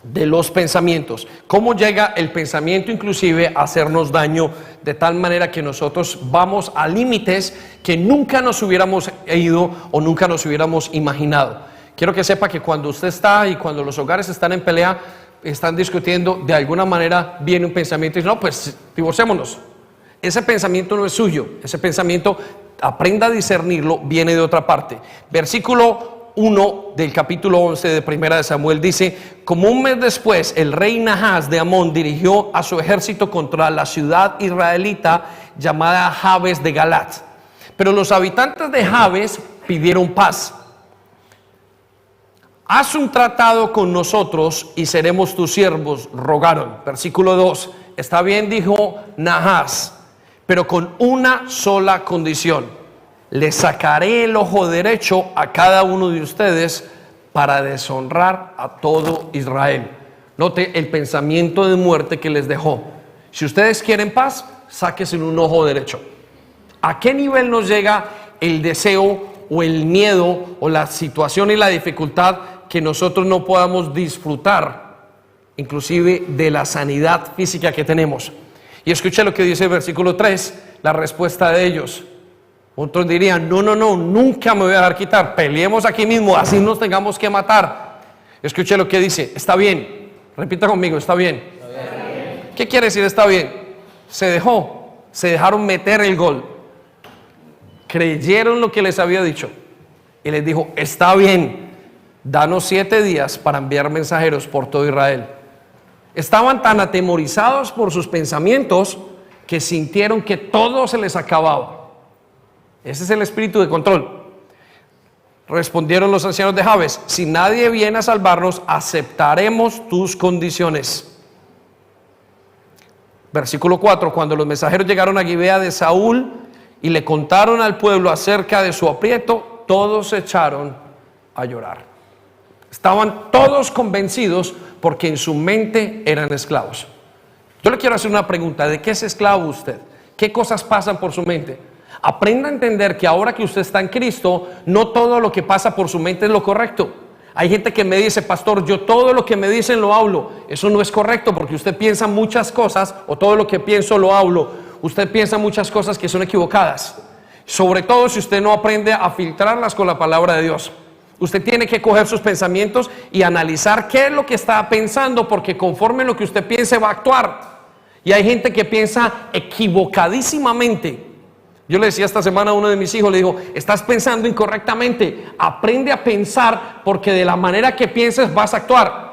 de los pensamientos. Cómo llega el pensamiento inclusive a hacernos daño, de tal manera que nosotros vamos a límites que nunca nos hubiéramos ido o nunca nos hubiéramos imaginado. Quiero que sepa que cuando usted está, y cuando los hogares están en pelea, están discutiendo, de alguna manera viene un pensamiento y dice: no, pues divorcémonos. Ese pensamiento no es suyo. Ese pensamiento, aprenda a discernirlo, viene de otra parte. Versículo 1 del capítulo 11 de 1 de Samuel dice: como un mes después, el rey Nahas de Amón dirigió a su ejército contra la ciudad israelita llamada Jabes de Galat. Pero los habitantes de Jabes pidieron paz. Haz un tratado con nosotros y seremos tus siervos, rogaron. Versículo 2. Está bien, dijo Nahas, pero con una sola condición: le sacaré el ojo derecho a cada uno de ustedes para deshonrar a todo Israel. Note el pensamiento de muerte que les dejó. Si ustedes quieren paz, sáquense un ojo derecho. ¿A qué nivel nos llega el deseo o el miedo o la situación y la dificultad que nosotros no podamos disfrutar inclusive de la sanidad física que tenemos? Y escuche lo que dice el versículo 3, la respuesta de ellos. Otros dirían: no, nunca me voy a dejar quitar, peleemos aquí mismo, así nos tengamos que matar. Escuche lo que dice: está bien. Repita conmigo: está bien. Está bien. ¿Qué quiere decir está bien? Se dejaron meter el gol, creyeron lo que les había dicho y les dijo: está bien, danos 7 días para enviar mensajeros por todo Israel. Estaban tan atemorizados por sus pensamientos que sintieron que todo se les acababa. Ese es el espíritu de control. Respondieron los ancianos de Jabes: si nadie viene a salvarnos, aceptaremos tus condiciones. Versículo 4. Cuando los mensajeros llegaron a Gibea de Saúl y le contaron al pueblo acerca de su aprieto, todos se echaron a llorar. Estaban todos convencidos porque en su mente eran esclavos. Yo le quiero hacer una pregunta: ¿de qué es esclavo usted? ¿Qué cosas pasan por su mente? Aprenda a entender que ahora que usted está en Cristo, no todo lo que pasa por su mente es lo correcto. Hay gente que me dice: pastor, yo todo lo que me dicen lo hablo. Eso no es correcto, porque usted piensa muchas cosas, o todo lo que pienso lo hablo. Usted piensa muchas cosas que son equivocadas, sobre todo si usted no aprende a filtrarlas con la palabra de Dios. Usted tiene que coger sus pensamientos y analizar qué es lo que está pensando, porque conforme lo que usted piense va a actuar. Y hay gente que piensa equivocadísimamente. Yo le decía esta semana a uno de mis hijos, le digo: estás pensando incorrectamente, aprende a pensar, porque de la manera que pienses vas a actuar.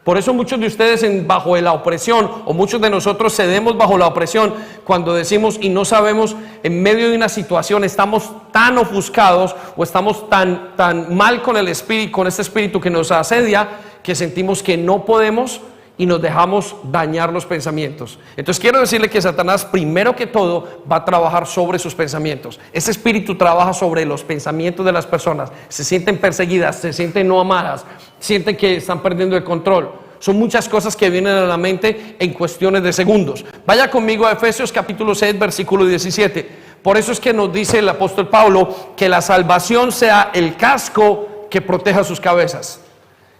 Por eso muchos de ustedes bajo la opresión, o muchos de nosotros cedemos bajo la opresión, cuando decimos y no sabemos, en medio de una situación estamos tan ofuscados o estamos tan mal con el espíritu, con este espíritu que nos asedia, que sentimos que no podemos y nos dejamos dañar los pensamientos. Entonces quiero decirle que Satanás, primero que todo, va a trabajar sobre sus pensamientos. Ese espíritu trabaja sobre los pensamientos de las personas. Se sienten perseguidas, se sienten no amadas, sienten que están perdiendo el control. Son muchas cosas que vienen a la mente en cuestiones de segundos. Vaya conmigo a Efesios capítulo 6, versículo 17. Por eso es que nos dice el apóstol Pablo que la salvación sea el casco que proteja sus cabezas.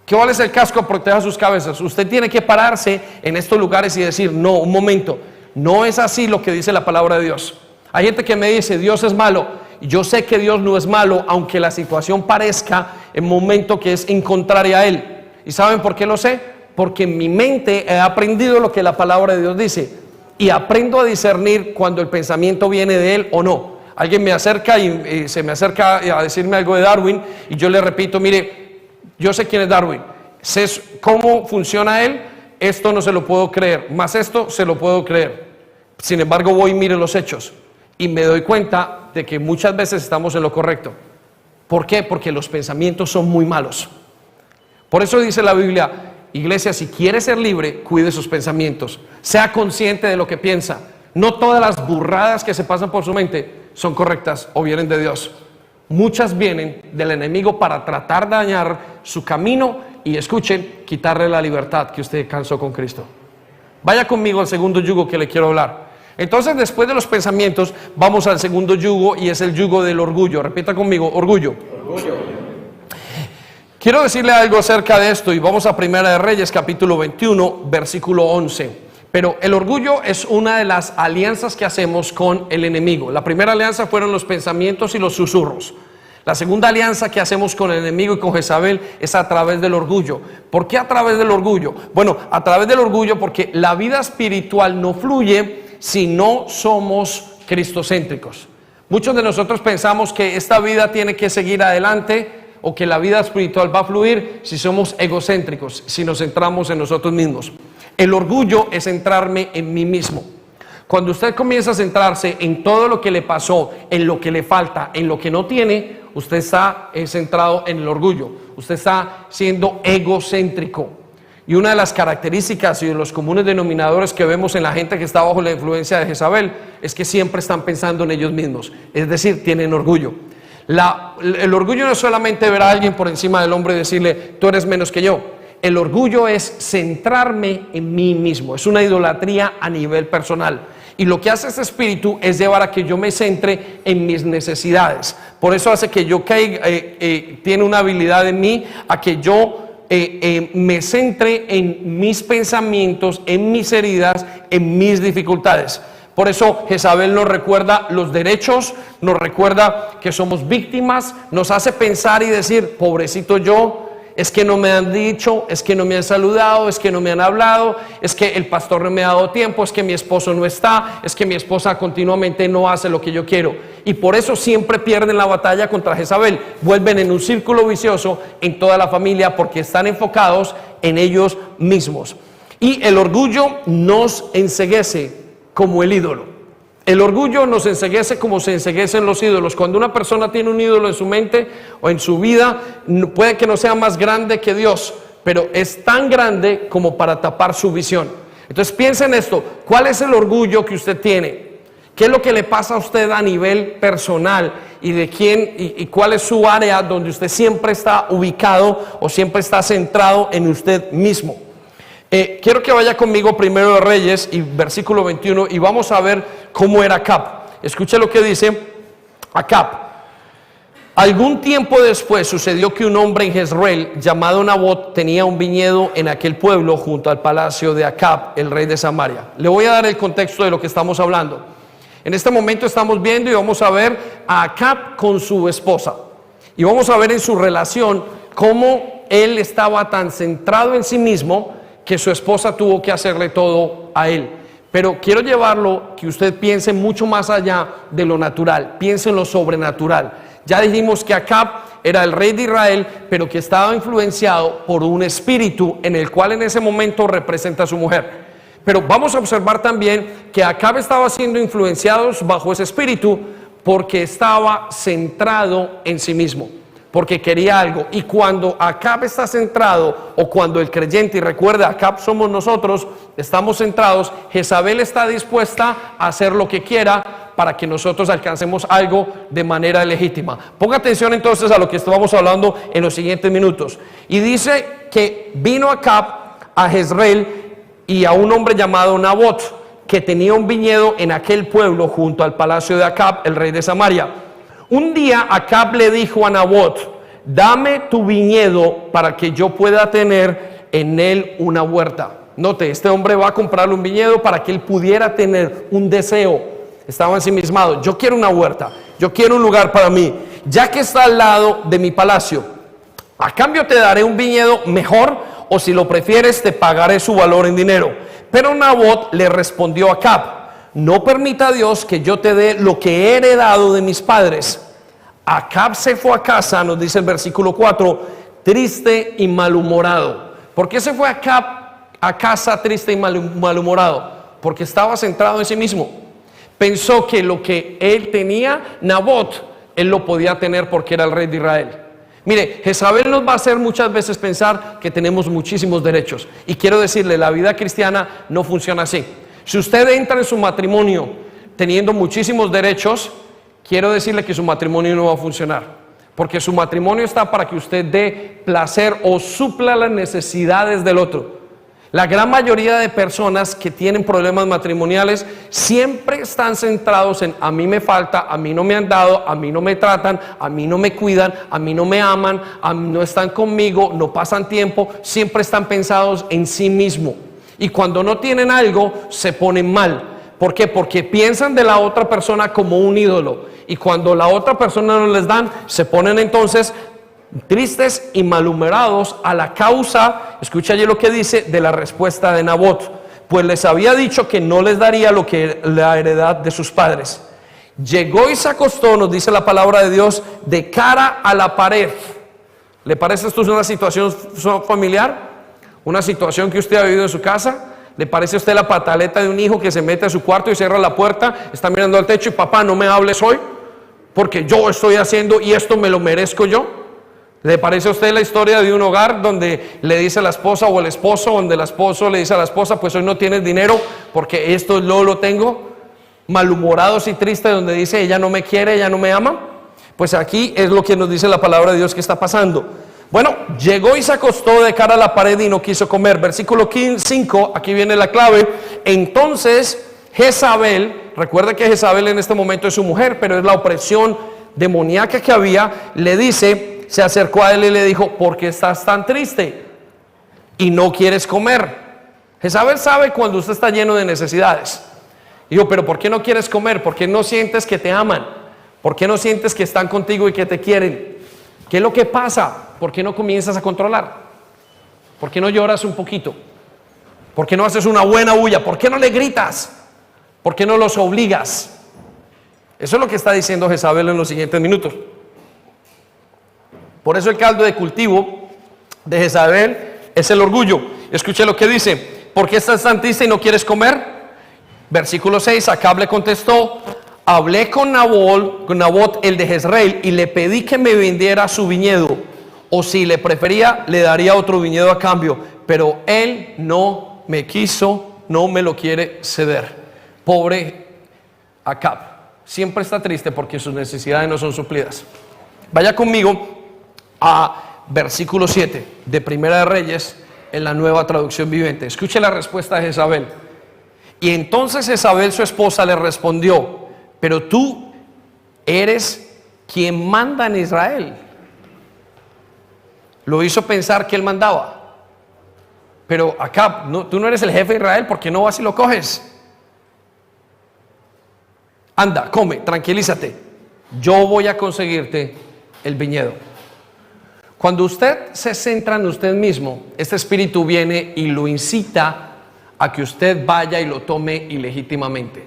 ¿Qué vale es el casco que proteja sus cabezas? Usted tiene que pararse en estos lugares y decir: no, un momento, no es así lo que dice la palabra de Dios. Hay gente que me dice: Dios es malo. Y yo sé que Dios no es malo, aunque la situación parezca en momento que es en contraria a Él. ¿Y saben por qué lo sé? Porque en mi mente he aprendido lo que la palabra de Dios dice, y aprendo a discernir cuando el pensamiento viene de Él o no. Alguien me acerca y se me acerca a decirme algo de Darwin, y yo le repito: mire, yo sé quién es Darwin, sé cómo funciona él, esto no se lo puedo creer, más esto se lo puedo creer. Sin embargo, voy y miro los hechos y me doy cuenta de que muchas veces estamos en lo correcto. ¿Por qué? Porque los pensamientos son muy malos. Por eso dice la Biblia: Iglesia, si quiere ser libre, cuide sus pensamientos. Sea consciente de lo que piensa. No todas las burradas que se pasan por su mente son correctas o vienen de Dios. Muchas vienen del enemigo para tratar de dañar su camino y, escuchen, quitarle la libertad que usted alcanzó con Cristo. Vaya conmigo al segundo yugo que le quiero hablar. Entonces, después de los pensamientos, vamos al segundo yugo, y es el yugo del orgullo. Repita conmigo, orgullo. Orgullo. Quiero decirle algo acerca de esto, y vamos a Primera de Reyes, capítulo 21, versículo 11. Pero el orgullo es una de las alianzas que hacemos con el enemigo. La primera alianza fueron los pensamientos y los susurros. La segunda alianza que hacemos con el enemigo y con Jezabel es a través del orgullo. ¿Por qué a través del orgullo? Bueno, a través del orgullo porque la vida espiritual no fluye si no somos cristocéntricos. Muchos de nosotros pensamos que esta vida tiene que seguir adelante, o que la vida espiritual va a fluir si somos egocéntricos, si nos centramos en nosotros mismos. El orgullo es centrarme en mí mismo. Cuando usted comienza a centrarse en todo lo que le pasó, en lo que le falta, en lo que no tiene, usted está centrado en el orgullo. Usted está siendo egocéntrico. Y una de las características y de los comunes denominadores que vemos en la gente que está bajo la influencia de Jezabel es que siempre están pensando en ellos mismos. Es decir, tienen orgullo. El orgullo no es solamente ver a alguien por encima del hombro y decirle, tú eres menos que yo. El orgullo es centrarme en mí mismo. Es una idolatría a nivel personal. Y lo que hace este espíritu es llevar a que yo me centre en mis necesidades. Por eso hace que yo caiga, tiene una habilidad en mí a que yo me centre en mis pensamientos, en mis heridas, en mis dificultades. Por eso Jezabel nos recuerda los derechos, nos recuerda que somos víctimas, nos hace pensar y decir, pobrecito yo, es que no me han dicho, es que no me han saludado, es que no me han hablado, es que el pastor no me ha dado tiempo, es que mi esposo no está, es que mi esposa continuamente no hace lo que yo quiero. Y por eso siempre pierden la batalla contra Jezabel, vuelven en un círculo vicioso en toda la familia porque están enfocados en ellos mismos. Y el orgullo nos enceguece como el ídolo. El orgullo nos enceguece como se enceguecen los ídolos. Cuando una persona tiene un ídolo en su mente o en su vida, puede que no sea más grande que Dios, pero es tan grande como para tapar su visión. Entonces piensa en esto, ¿cuál es el orgullo que usted tiene? ¿Qué es lo que le pasa a usted a nivel personal? ¿Y de quién y cuál es su área donde usted siempre está ubicado o siempre está centrado en usted mismo? Quiero que vaya conmigo Primero de Reyes y versículo 21 y vamos a ver cómo era Acab. Escuche lo que dice Acab. Algún tiempo después sucedió que un hombre en Jezreel llamado Nabot tenía un viñedo en aquel pueblo junto al palacio de Acab, el rey de Samaria. Le voy a dar el contexto de lo que estamos hablando. En este momento estamos viendo y vamos a ver a Acab con su esposa. Y vamos a ver en su relación cómo él estaba tan centrado en sí mismo que su esposa tuvo que hacerle todo a él. Pero quiero llevarlo que usted piense mucho más allá de lo natural, piense en lo sobrenatural. Ya dijimos que Acab era el rey de Israel, pero que estaba influenciado por un espíritu en el cual en ese momento representa a su mujer. Pero vamos a observar también que Acab estaba siendo influenciado bajo ese espíritu porque estaba centrado en sí mismo, porque quería algo. Y cuando Acab está centrado, o cuando el creyente, y recuerda, Acab somos nosotros, estamos centrados, Jezabel está dispuesta a hacer lo que quiera para que nosotros alcancemos algo de manera legítima. Ponga atención entonces a lo que estamos hablando en los siguientes minutos. Y dice que vino Acab a Jezreel y a un hombre llamado Nabot, que tenía un viñedo en aquel pueblo junto al palacio de Acab, el rey de Samaria. Un día Acab le dijo a Nabot, dame tu viñedo para que yo pueda tener en él una huerta. Note, este hombre va a comprarle un viñedo para que él pudiera tener un deseo. Estaba ensimismado, yo quiero una huerta, yo quiero un lugar para mí, ya que está al lado de mi palacio. A cambio te daré un viñedo mejor, o si lo prefieres te pagaré su valor en dinero. Pero Nabot le respondió a Acab, no permita Dios que yo te dé lo que he heredado de mis padres. Acab se fue a casa, nos dice el versículo 4, triste y malhumorado. ¿Por qué se fue Acab a casa triste y malhumorado? Porque estaba centrado en sí mismo. Pensó que lo que él tenía, Nabot, él lo podía tener porque era el rey de Israel. Mire, Jezabel nos va a hacer muchas veces pensar que tenemos muchísimos derechos. Y quiero decirle, la vida cristiana no funciona así. Si usted entra en su matrimonio teniendo muchísimos derechos, quiero decirle que su matrimonio no va a funcionar. Porque su matrimonio está para que usted dé placer o supla las necesidades del otro. La gran mayoría de personas que tienen problemas matrimoniales siempre están centrados en: a mí me falta, a mí no me han dado, a mí no me tratan, a mí no me cuidan, a mí no me aman, a mí no están conmigo, no pasan tiempo. Siempre están pensados en sí mismo. Y cuando no tienen algo, se ponen mal. ¿Por qué? Porque piensan de la otra persona como un ídolo. Y cuando la otra persona no les dan, se ponen entonces tristes y malhumorados a la causa, escucha allí lo que dice, de la respuesta de Nabot. Pues les había dicho que no les daría lo que la heredad de sus padres. Llegó y se acostó, nos dice la palabra de Dios, de cara a la pared. ¿Le parece esto una situación familiar? ¿Una situación que usted ha vivido en su casa? ¿Le parece a usted la pataleta de un hijo que se mete a su cuarto y cierra la puerta, está mirando al techo y: papá, no me hables hoy, porque yo estoy haciendo y esto me lo merezco yo? ¿Le parece a usted la historia de un hogar donde le dice a la esposa o el esposo, donde el esposo le dice a la esposa: pues hoy no tienes dinero porque esto no lo tengo? Malhumorados y tristes, donde dice: ella no me quiere, ella no me ama. Pues aquí es lo que nos dice la palabra de Dios que está pasando. Bueno, llegó y se acostó de cara a la pared y no quiso comer. Versículo 5, aquí viene la clave. Entonces Jezabel, recuerda que Jezabel en este momento es su mujer, pero es la opresión demoníaca que había, le dice, se acercó a él y le dijo: ¿por qué estás tan triste y no quieres comer? Jezabel sabe cuando usted está lleno de necesidades. Dijo: pero ¿por qué no quieres comer? ¿Por qué no sientes que te aman? ¿Por qué no sientes que están contigo y que te quieren? ¿Qué es lo que pasa? ¿Por qué no comienzas a controlar? ¿Por qué no lloras un poquito? ¿Por qué no haces una buena bulla? ¿Por qué no le gritas? ¿Por qué no los obligas? Eso es lo que está diciendo Jezabel en los siguientes minutos. Por eso el caldo de cultivo de Jezabel es el orgullo. Escuche lo que dice: ¿por qué estás tan triste y no quieres comer? Versículo 6, Acab le contestó: hablé con Nabot el de Jezreel y le pedí que me vendiera su viñedo, o si le prefería le daría otro viñedo a cambio, pero él no me quiso, no me lo quiere ceder. Pobre Acab, siempre está triste porque sus necesidades no son suplidas. Vaya conmigo a versículo 7 de Primera de Reyes en la Nueva Traducción Viviente. Escuche la respuesta de Jezabel. Y entonces Jezabel, su esposa, le respondió: pero tú eres quien manda en Israel. Lo hizo pensar que él mandaba. Pero acá, no, tú no eres el jefe de Israel, ¿por qué no vas y lo coges? Anda, come, tranquilízate. Yo voy a conseguirte el viñedo. Cuando usted se centra en usted mismo, este espíritu viene y lo incita a que usted vaya y lo tome ilegítimamente.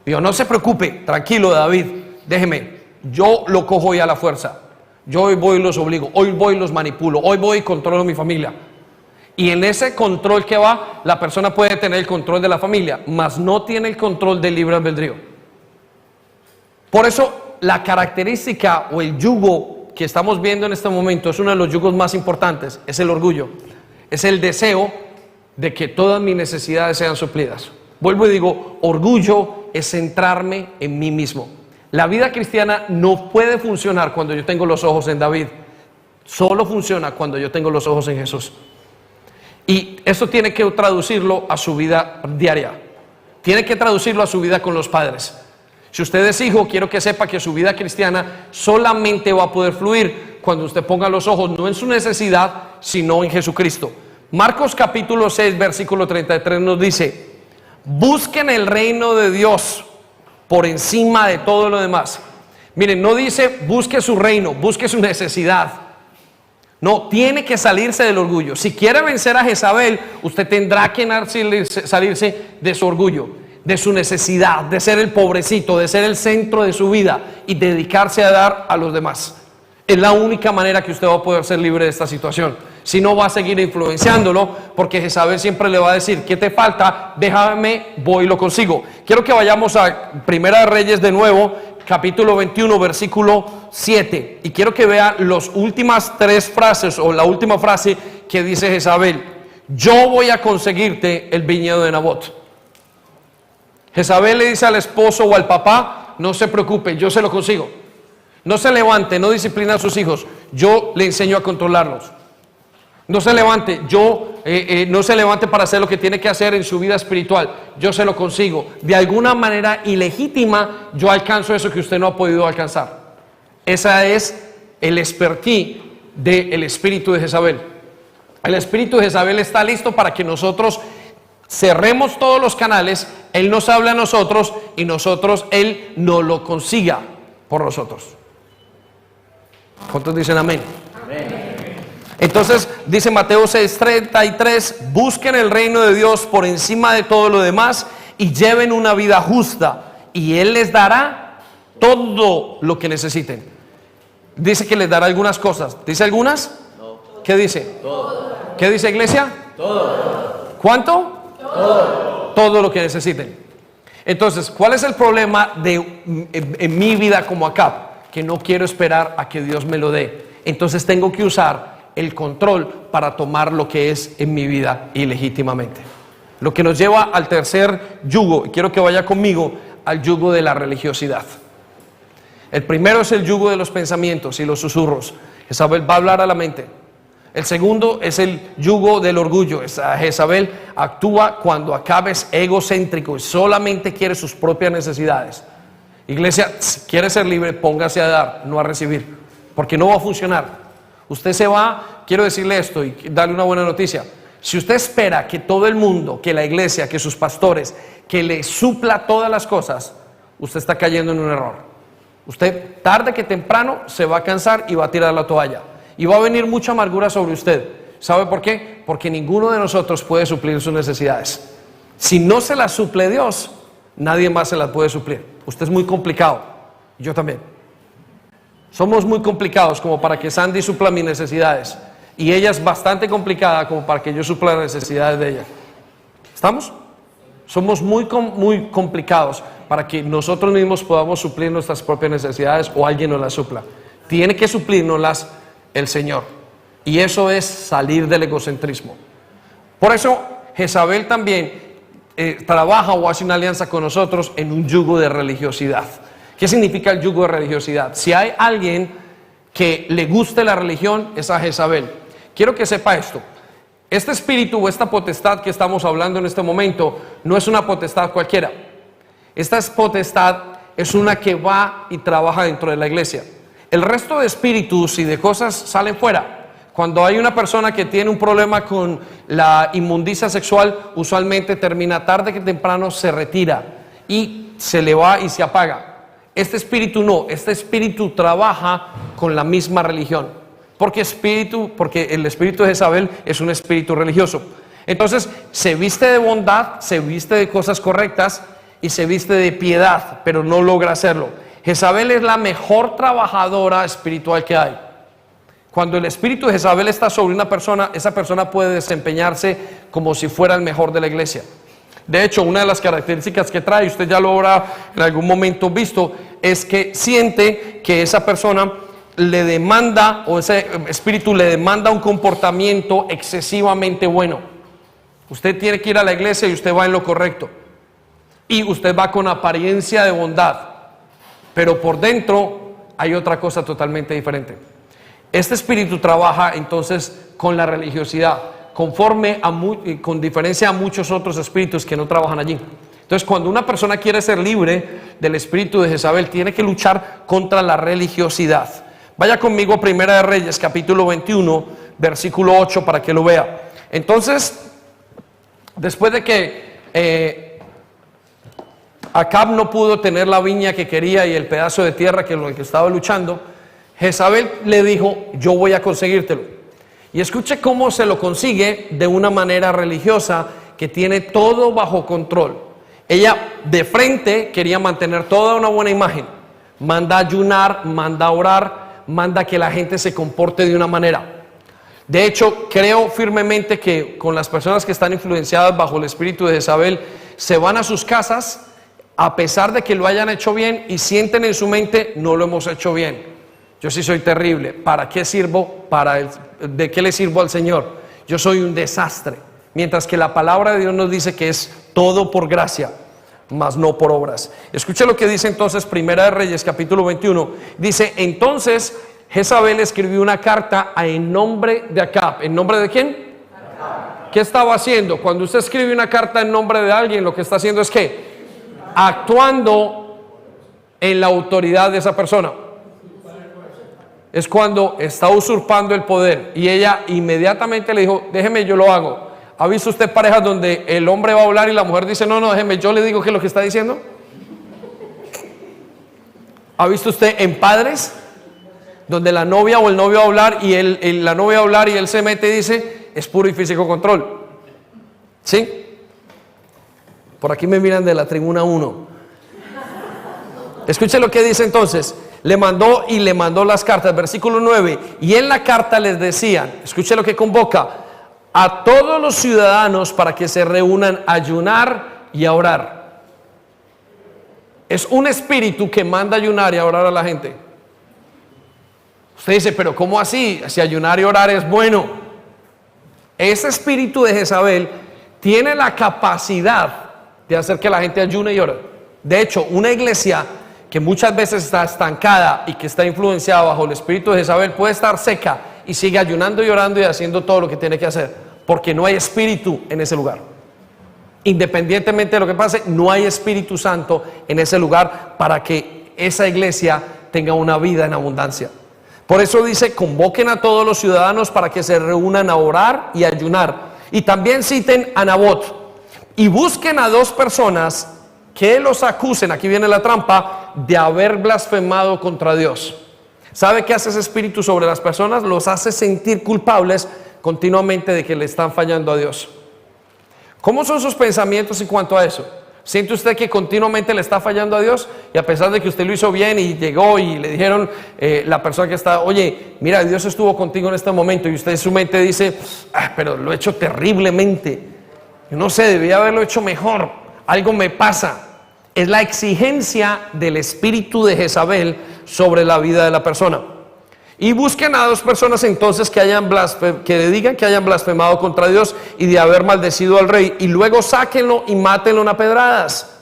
Digo: no se preocupe, tranquilo David, déjeme, yo lo cojo hoy a la fuerza. Yo hoy voy y los obligo, hoy voy y los manipulo, hoy voy y controlo mi familia. Y en ese control que va, la persona puede tener el control de la familia, mas no tiene el control del libre albedrío. Por eso la característica o el yugo que estamos viendo en este momento es uno de los yugos más importantes, es el orgullo, es el deseo de que todas mis necesidades sean suplidas. Vuelvo y digo, orgullo es centrarme en mí mismo. La vida cristiana no puede funcionar cuando yo tengo los ojos en David, solo funciona cuando yo tengo los ojos en Jesús. Y esto tiene que traducirlo a su vida diaria, tiene que traducirlo a su vida con los padres. Si usted es hijo, quiero que sepa que su vida cristiana solamente va a poder fluir cuando usted ponga los ojos no en su necesidad, sino en Jesucristo. Marcos capítulo 6, versículo 33 nos dice: busquen el reino de Dios por encima de todo lo demás. Miren, no dice busque su reino, busque su necesidad. No, tiene que salirse del orgullo. Si quiere vencer a Jezabel, usted tendrá que salirse de su orgullo, de su necesidad, de ser el pobrecito, de ser el centro de su vida y dedicarse a dar a los demás. Es la única manera que usted va a poder ser libre de esta situación. Si no, va a seguir influenciándolo, porque Jezabel siempre le va a decir: ¿qué te falta? Déjame, voy y lo consigo. Quiero que vayamos a Primera de Reyes de nuevo, capítulo 21, versículo 7. Y quiero que vea las últimas 3 frases, o la última frase que dice Jezabel: yo voy a conseguirte el viñedo de Nabot. Jezabel le dice al esposo o al papá: no se preocupe, yo se lo consigo. No se levante, no disciplina a sus hijos, yo le enseño a controlarlos. No se levante, no se levante para hacer lo que tiene que hacer en su vida espiritual, yo se lo consigo. De alguna manera ilegítima, yo alcanzo eso que usted no ha podido alcanzar. Esa es el expertise del espíritu de Jezabel. El espíritu de Jezabel está listo para que nosotros cerremos todos los canales, él nos habla a nosotros y él no lo consiga por nosotros. ¿Cuántos dicen amén? Amén. Entonces dice Mateo 6:33: busquen el reino de Dios por encima de todo lo demás y lleven una vida justa, y Él les dará todo lo que necesiten. Dice que les dará algunas cosas. ¿Dice algunas? No. ¿Qué dice? Todo. ¿Qué dice, iglesia? Todo. ¿Cuánto? Todo. Todo lo que necesiten. Entonces, ¿cuál es el problema en mi vida como Acab? Que no quiero esperar a que Dios me lo dé. Entonces tengo que usar el control para tomar lo que es en mi vida ilegítimamente. Lo que nos lleva al tercer yugo, y quiero que vaya conmigo al yugo de la religiosidad. El primero es el yugo de los pensamientos y los susurros. Jezabel va a hablar a la mente. El segundo es el yugo del orgullo. Jezabel actúa cuando Acab es egocéntrico y solamente quiere sus propias necesidades. Iglesia, si quiere ser libre, póngase a dar, no a recibir, porque no va a funcionar. Usted se va, quiero decirle esto y darle una buena noticia. Si usted espera que todo el mundo, que la iglesia, que sus pastores, que le supla todas las cosas, usted está cayendo en un error. Usted tarde que temprano se va a cansar y va a tirar la toalla. Y va a venir mucha amargura sobre usted. ¿Sabe por qué? Porque ninguno de nosotros puede suplir sus necesidades. Si no se las suple Dios, nadie más se las puede suplir. Usted es muy complicado. Yo también. Somos muy complicados como para que Sandy supla mis necesidades, y ella es bastante complicada como para que yo supla las necesidades de ella. ¿Estamos? Somos muy complicados para que nosotros mismos podamos suplir nuestras propias necesidades o alguien nos las supla. Tiene que suplírnoslas el Señor, y eso es salir del egocentrismo. Por eso Jezabel también trabaja o hace una alianza con nosotros en un yugo de religiosidad. ¿Qué significa el yugo de religiosidad? Si hay alguien que le guste la religión, es a Jezabel. Quiero que sepa esto: este espíritu o esta potestad que estamos hablando en este momento no es una potestad cualquiera. Esta potestad es una que va y trabaja dentro de la iglesia. El resto de espíritus y de cosas salen fuera. Cuando hay una persona que tiene un problema con la inmundicia sexual, usualmente termina tarde que temprano, se retira y se le va y se apaga. Este espíritu no, este espíritu trabaja con la misma religión, porque el espíritu de Jezabel es un espíritu religioso. Entonces se viste de bondad, se viste de cosas correctas y se viste de piedad, pero no logra hacerlo. Jezabel es la mejor trabajadora espiritual que hay. Cuando el espíritu de Jezabel está sobre una persona, esa persona puede desempeñarse como si fuera el mejor de la iglesia. De hecho, una de las características que trae, usted ya lo habrá en algún momento visto, es que siente que esa persona le demanda, o ese espíritu le demanda un comportamiento excesivamente bueno. Usted tiene que ir a la iglesia y usted va en lo correcto. Y usted va con apariencia de bondad, pero por dentro hay otra cosa totalmente diferente. Este espíritu trabaja entonces con la religiosidad, con diferencia a muchos otros espíritus que no trabajan allí. Entonces, cuando una persona quiere ser libre del espíritu de Jezabel, tiene que luchar contra la religiosidad. Vaya conmigo a Primera de Reyes, capítulo 21, versículo 8, para que lo vea. Entonces, después de que Acab no pudo tener la viña que quería y el pedazo de tierra que lo que estaba luchando, Jezabel le dijo: yo voy a conseguírtelo. Y escuche cómo se lo consigue de una manera religiosa que tiene todo bajo control. Ella de frente quería mantener toda una buena imagen. Manda ayunar, manda orar, manda que la gente se comporte de una manera. De hecho, creo firmemente que con las personas que están influenciadas bajo el espíritu de Jezabel, se van a sus casas, a pesar de que lo hayan hecho bien y sienten en su mente, no lo hemos hecho bien. Yo sí soy terrible. ¿Para qué sirvo? ¿De qué le sirvo al Señor? Yo soy un desastre. Mientras que la palabra de Dios nos dice que es todo por gracia, mas no por obras. Escuche lo que dice entonces Primera de Reyes, capítulo 21. Dice, entonces Jezabel escribió una carta en nombre de Acab. ¿En nombre de quién? Acab. ¿Qué estaba haciendo? Cuando usted escribe una carta en nombre de alguien, lo que está haciendo es ¿qué? Actuando en la autoridad de esa persona. Es cuando está usurpando el poder. Y ella inmediatamente le dijo, déjeme, yo lo hago. ¿Ha visto usted parejas donde el hombre va a hablar y la mujer dice, no, déjeme, yo le digo qué es lo que está diciendo? ¿Ha visto usted en padres donde la novia o el novio va a hablar y la novia va a hablar y él se mete y dice, es puro y físico control? ¿Sí? Por aquí me miran de la tribuna 1. Escuche lo que dice entonces. Le mandó las cartas, versículo 9. Y en la carta les decían, escuche lo que convoca, a todos los ciudadanos para que se reúnan a ayunar y a orar. Es un espíritu que manda a ayunar y a orar a la gente. Usted dice, pero ¿cómo así? Si ayunar y orar es bueno. Ese espíritu de Jezabel tiene la capacidad de hacer que la gente ayune y ore. De hecho, una iglesia que muchas veces está estancada y que está influenciada bajo el espíritu de Jezabel puede estar seca y sigue ayunando y orando y haciendo todo lo que tiene que hacer, porque no hay espíritu en ese lugar. Independientemente de lo que pase, no hay Espíritu Santo en ese lugar para que esa iglesia tenga una vida en abundancia. Por eso dice, convoquen a todos los ciudadanos para que se reúnan a orar y a ayunar. Y también citen a Nabot y busquen a 2 personas que los acusen, aquí viene la trampa, de haber blasfemado contra Dios. ¿Sabe qué hace ese espíritu sobre las personas? Los hace sentir culpables continuamente de que le están fallando a Dios. ¿Cómo son sus pensamientos en cuanto a eso? ¿Siente usted que continuamente le está fallando a Dios? Y a pesar de que usted lo hizo bien y llegó y le dijeron la persona que está, oye, mira, Dios estuvo contigo en este momento, y usted en su mente dice, pero lo he hecho terriblemente, yo no sé, debía haberlo hecho mejor, algo me pasa. Es la exigencia del espíritu de Jezabel sobre la vida de la persona. Y busquen a 2 personas entonces que digan que hayan blasfemado contra Dios y de haber maldecido al rey, y luego sáquenlo y mátenlo a pedradas.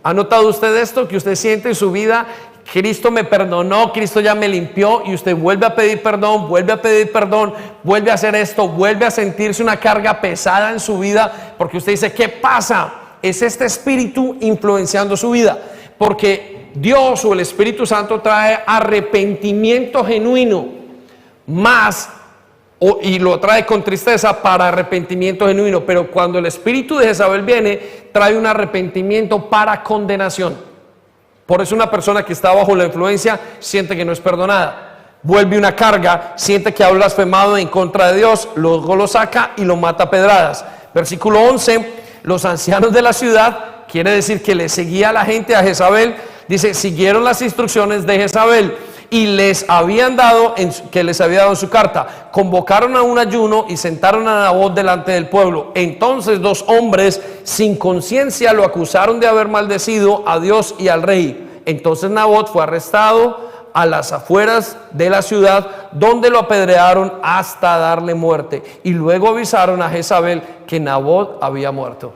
¿Ha notado usted esto? Que usted siente en su vida, Cristo me perdonó, Cristo ya me limpió, y usted vuelve a pedir perdón, vuelve a hacer esto, vuelve a sentirse una carga pesada en su vida, porque usted dice, ¿qué pasa? Es este espíritu influenciando su vida, porque Dios o el Espíritu Santo trae arrepentimiento genuino y lo trae con tristeza para arrepentimiento genuino, pero cuando el espíritu de Jezabel viene, trae un arrepentimiento para condenación. Por eso una persona que está bajo la influencia siente que no es perdonada, vuelve una carga, siente que ha blasfemado en contra de Dios, luego lo saca y lo mata a pedradas. Versículo 11, los ancianos de la ciudad, quiere decir que le seguía la gente a Jezabel, dice, siguieron las instrucciones de Jezabel y les habían dado que les había dado en su carta. Convocaron a un ayuno y sentaron a Nabot delante del pueblo. Entonces 2 hombres sin conciencia lo acusaron de haber maldecido a Dios y al rey. Entonces Nabot fue arrestado a las afueras de la ciudad, donde lo apedrearon hasta darle muerte, y luego avisaron a Jezabel que Nabot había muerto.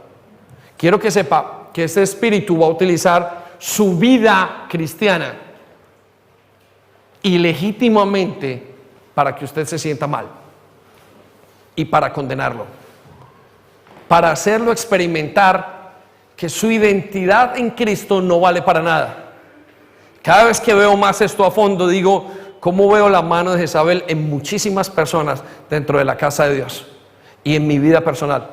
Quiero que sepa que este espíritu va a utilizar su vida cristiana ilegítimamente para que usted se sienta mal y para condenarlo, para hacerlo experimentar que su identidad en Cristo no vale para nada. Cada vez que veo más esto a fondo, digo, ¿cómo veo la mano de Jezabel en muchísimas personas dentro de la casa de Dios y en mi vida personal?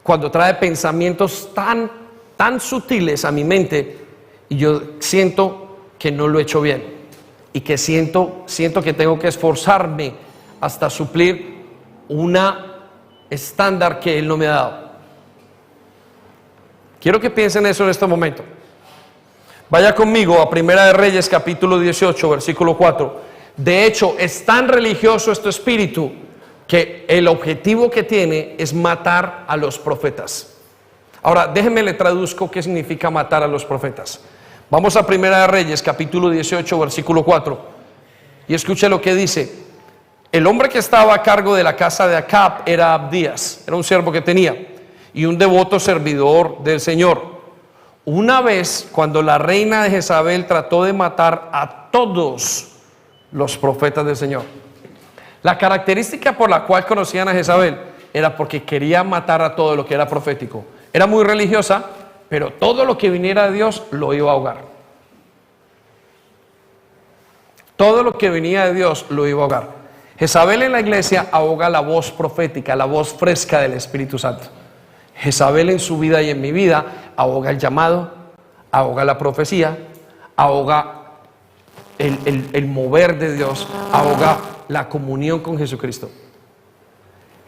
Cuando trae pensamientos tan sutiles a mi mente, y yo siento que no lo he hecho bien, y que siento que tengo que esforzarme hasta suplir una estándar que Él no me ha dado. Quiero que piensen eso en este momento. Vaya conmigo a Primera de Reyes, capítulo 18, versículo 4. De hecho, es tan religioso este espíritu que el objetivo que tiene es matar a los profetas. Ahora, déjenme le traduzco qué significa matar a los profetas. Vamos a Primera de Reyes, capítulo 18, versículo 4. Y escuche lo que dice. El hombre que estaba a cargo de la casa de Acab era Abdías, era un siervo que tenía, y un devoto servidor del Señor. Una vez, cuando la reina de Jezabel trató de matar a todos los profetas del Señor. La característica por la cual conocían a Jezabel era porque quería matar a todo lo que era profético. Era muy religiosa, pero todo lo que viniera de Dios lo iba a ahogar. Todo lo que venía de Dios lo iba a ahogar. Jezabel en la iglesia ahoga la voz profética, la voz fresca del Espíritu Santo. Jezabel en su vida y en mi vida ahoga el llamado, ahoga la profecía, ahoga el mover de Dios, ahoga la comunión con Jesucristo.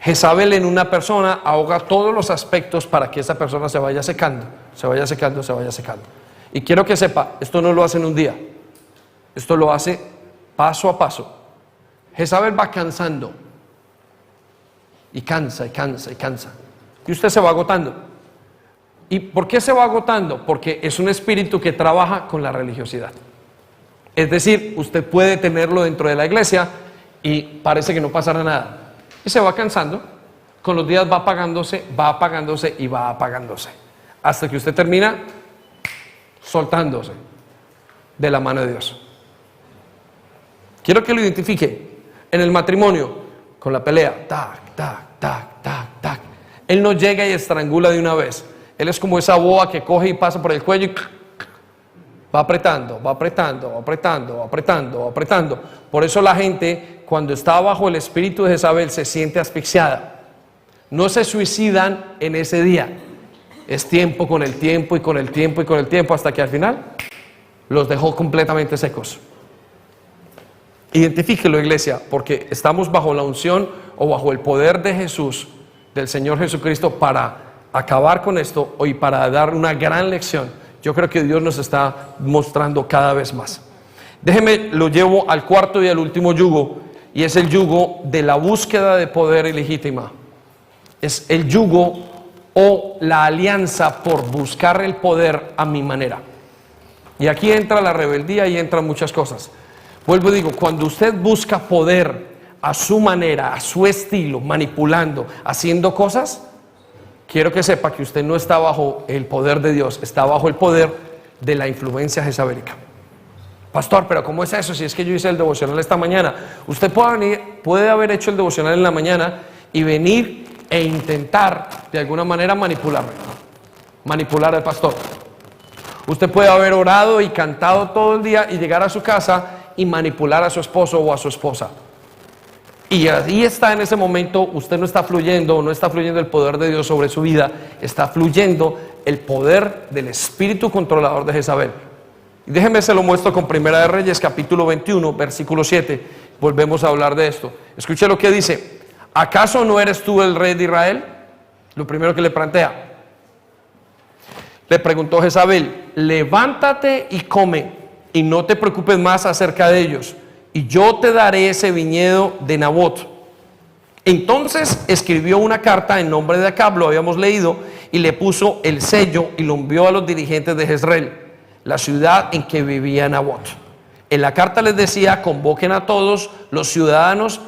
Jezabel en una persona ahoga todos los aspectos para que esa persona se vaya secando, se vaya secando, se vaya secando. Y quiero que sepa, esto no lo hace en un día, esto lo hace paso a paso. Jezabel va cansando, y cansa, y cansa, y cansa. Y usted se va agotando. ¿Y por qué se va agotando? Porque es un espíritu que trabaja con la religiosidad. Es decir, usted puede tenerlo dentro de la iglesia y parece que no pasará nada. Y se va cansando, con los días va apagándose y va apagándose. Hasta que usted termina soltándose de la mano de Dios. Quiero que lo identifique en el matrimonio, con la pelea, tac, tac, tac, tac, tac. Él no llega y estrangula de una vez. Él es como esa boa que coge y pasa por el cuello y va apretando, va apretando, va apretando, va apretando, va apretando. Por eso la gente, cuando está bajo el espíritu de Jezabel, se siente asfixiada. No se suicidan en ese día. Es tiempo con el tiempo y con el tiempo y con el tiempo, hasta que al final los dejó completamente secos. Identifíquelo, iglesia, porque estamos bajo la unción o bajo el poder de Jesús, del Señor Jesucristo, para acabar con esto y para dar una gran lección. Yo creo que Dios nos está mostrando cada vez más. Déjeme, lo llevo al cuarto y al último yugo, y es el yugo de la búsqueda de poder ilegítima. Es el yugo o la alianza por buscar el poder a mi manera. Y aquí entra la rebeldía y entran muchas cosas. Vuelvo y digo, cuando usted busca poder a su manera, a su estilo, manipulando, haciendo cosas, quiero que sepa que usted no está bajo el poder de Dios, está bajo el poder de la influencia jezabelica. Pastor, pero ¿cómo es eso? Si es que yo hice el devocional esta mañana. Usted puede haber hecho el devocional en la mañana y venir e intentar de alguna manera manipular al pastor. Usted puede haber orado y cantado todo el día y llegar a su casa y manipular a su esposo o a su esposa. Y ahí está, en ese momento usted no está fluyendo, no está fluyendo el poder de Dios sobre su vida, está fluyendo el poder del espíritu controlador de Jezabel. Y déjeme se lo muestro con Primera de Reyes, capítulo 21, versículo 7. Volvemos a hablar de esto. Escuche lo que dice. ¿Acaso no eres tú el rey de Israel? Lo primero que le plantea. Le preguntó Jezabel, levántate y come, y no te preocupes más acerca de ellos, y yo te daré ese viñedo de Nabot. Entonces escribió una carta en nombre de Acab, lo habíamos leído, y le puso el sello y lo envió a los dirigentes de Jezreel, la ciudad en que vivía Nabot. En la carta les decía, convoquen a todos los ciudadanos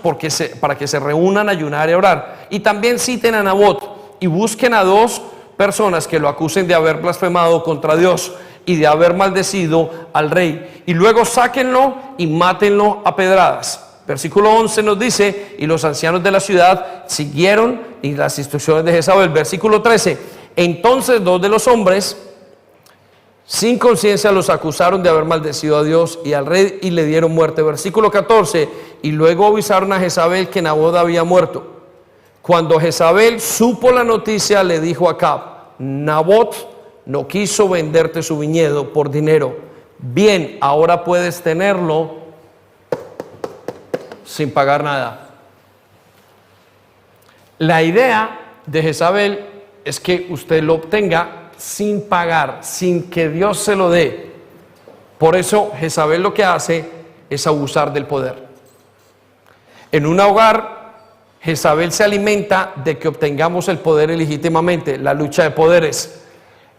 para que se reúnan a ayunar y a orar, y también citen a Nabot y busquen a 2 personas que lo acusen de haber blasfemado contra Dios y de haber maldecido al rey, y luego sáquenlo y mátenlo a pedradas. Versículo 11 nos dice, y los ancianos de la ciudad siguieron y las instrucciones de Jezabel. Versículo 13, entonces 2 de los hombres sin conciencia los acusaron de haber maldecido a Dios y al rey y le dieron muerte. Versículo 14, y luego avisaron a Jezabel que Nabot había muerto. Cuando Jezabel supo la noticia, le dijo a Acab, Nabot no quiso venderte su viñedo por dinero. Bien, ahora puedes tenerlo sin pagar nada. La idea de Jezabel es que usted lo obtenga sin pagar, sin que Dios se lo dé. Por eso Jezabel lo que hace es abusar del poder. En un hogar, Jezabel se alimenta de que obtengamos el poder ilegítimamente, la lucha de poderes.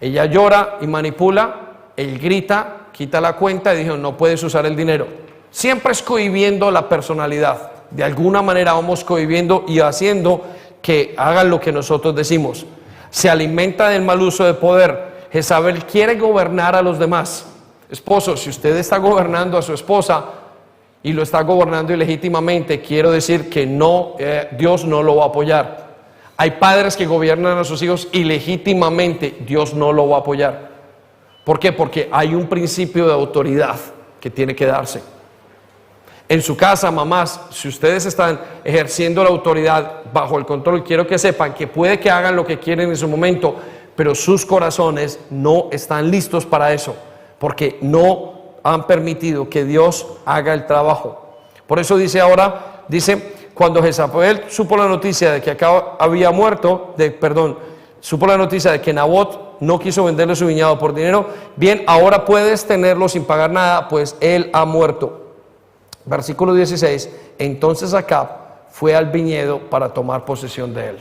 Ella llora y manipula, él grita, quita la cuenta y dijo, no puedes usar el dinero. Siempre es cohibiendo la personalidad. De alguna manera vamos cohibiendo y haciendo que hagan lo que nosotros decimos. Se alimenta del mal uso de poder. Jezabel quiere gobernar a los demás. Esposo, si usted está gobernando a su esposa y lo está gobernando ilegítimamente, quiero decir que no, Dios no lo va a apoyar. Hay padres que gobiernan a sus hijos ilegítimamente, Dios no lo va a apoyar. ¿Por qué? Porque hay un principio de autoridad que tiene que darse. En su casa, mamás, si ustedes están ejerciendo la autoridad bajo el control, quiero que sepan que puede que hagan lo que quieren en su momento, pero sus corazones no están listos para eso, porque no han permitido que Dios haga el trabajo. Por eso dice ahora, cuando Jezabel supo la noticia de que Acab había muerto, supo la noticia de que Nabot no quiso venderle su viñedo por dinero, bien, ahora puedes tenerlo sin pagar nada, pues él ha muerto. Versículo 16, entonces Acab fue al viñedo para tomar posesión de él.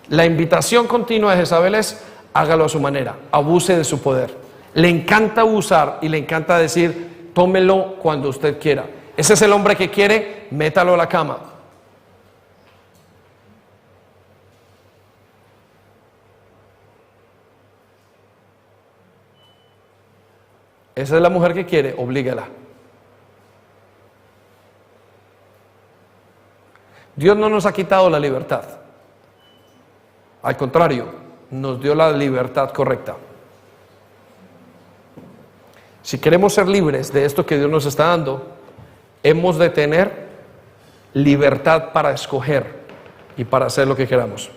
La invitación continua de Jezabel es, hágalo a su manera, abuse de su poder. Le encanta abusar y le encanta decir, tómelo cuando usted quiera. Ese es el hombre que quiere, métalo a la cama. Esa es la mujer que quiere, oblígala. Dios no nos ha quitado la libertad. Al contrario, nos dio la libertad correcta. Si queremos ser libres de esto que Dios nos está dando, hemos de tener libertad para escoger y para hacer lo que queramos.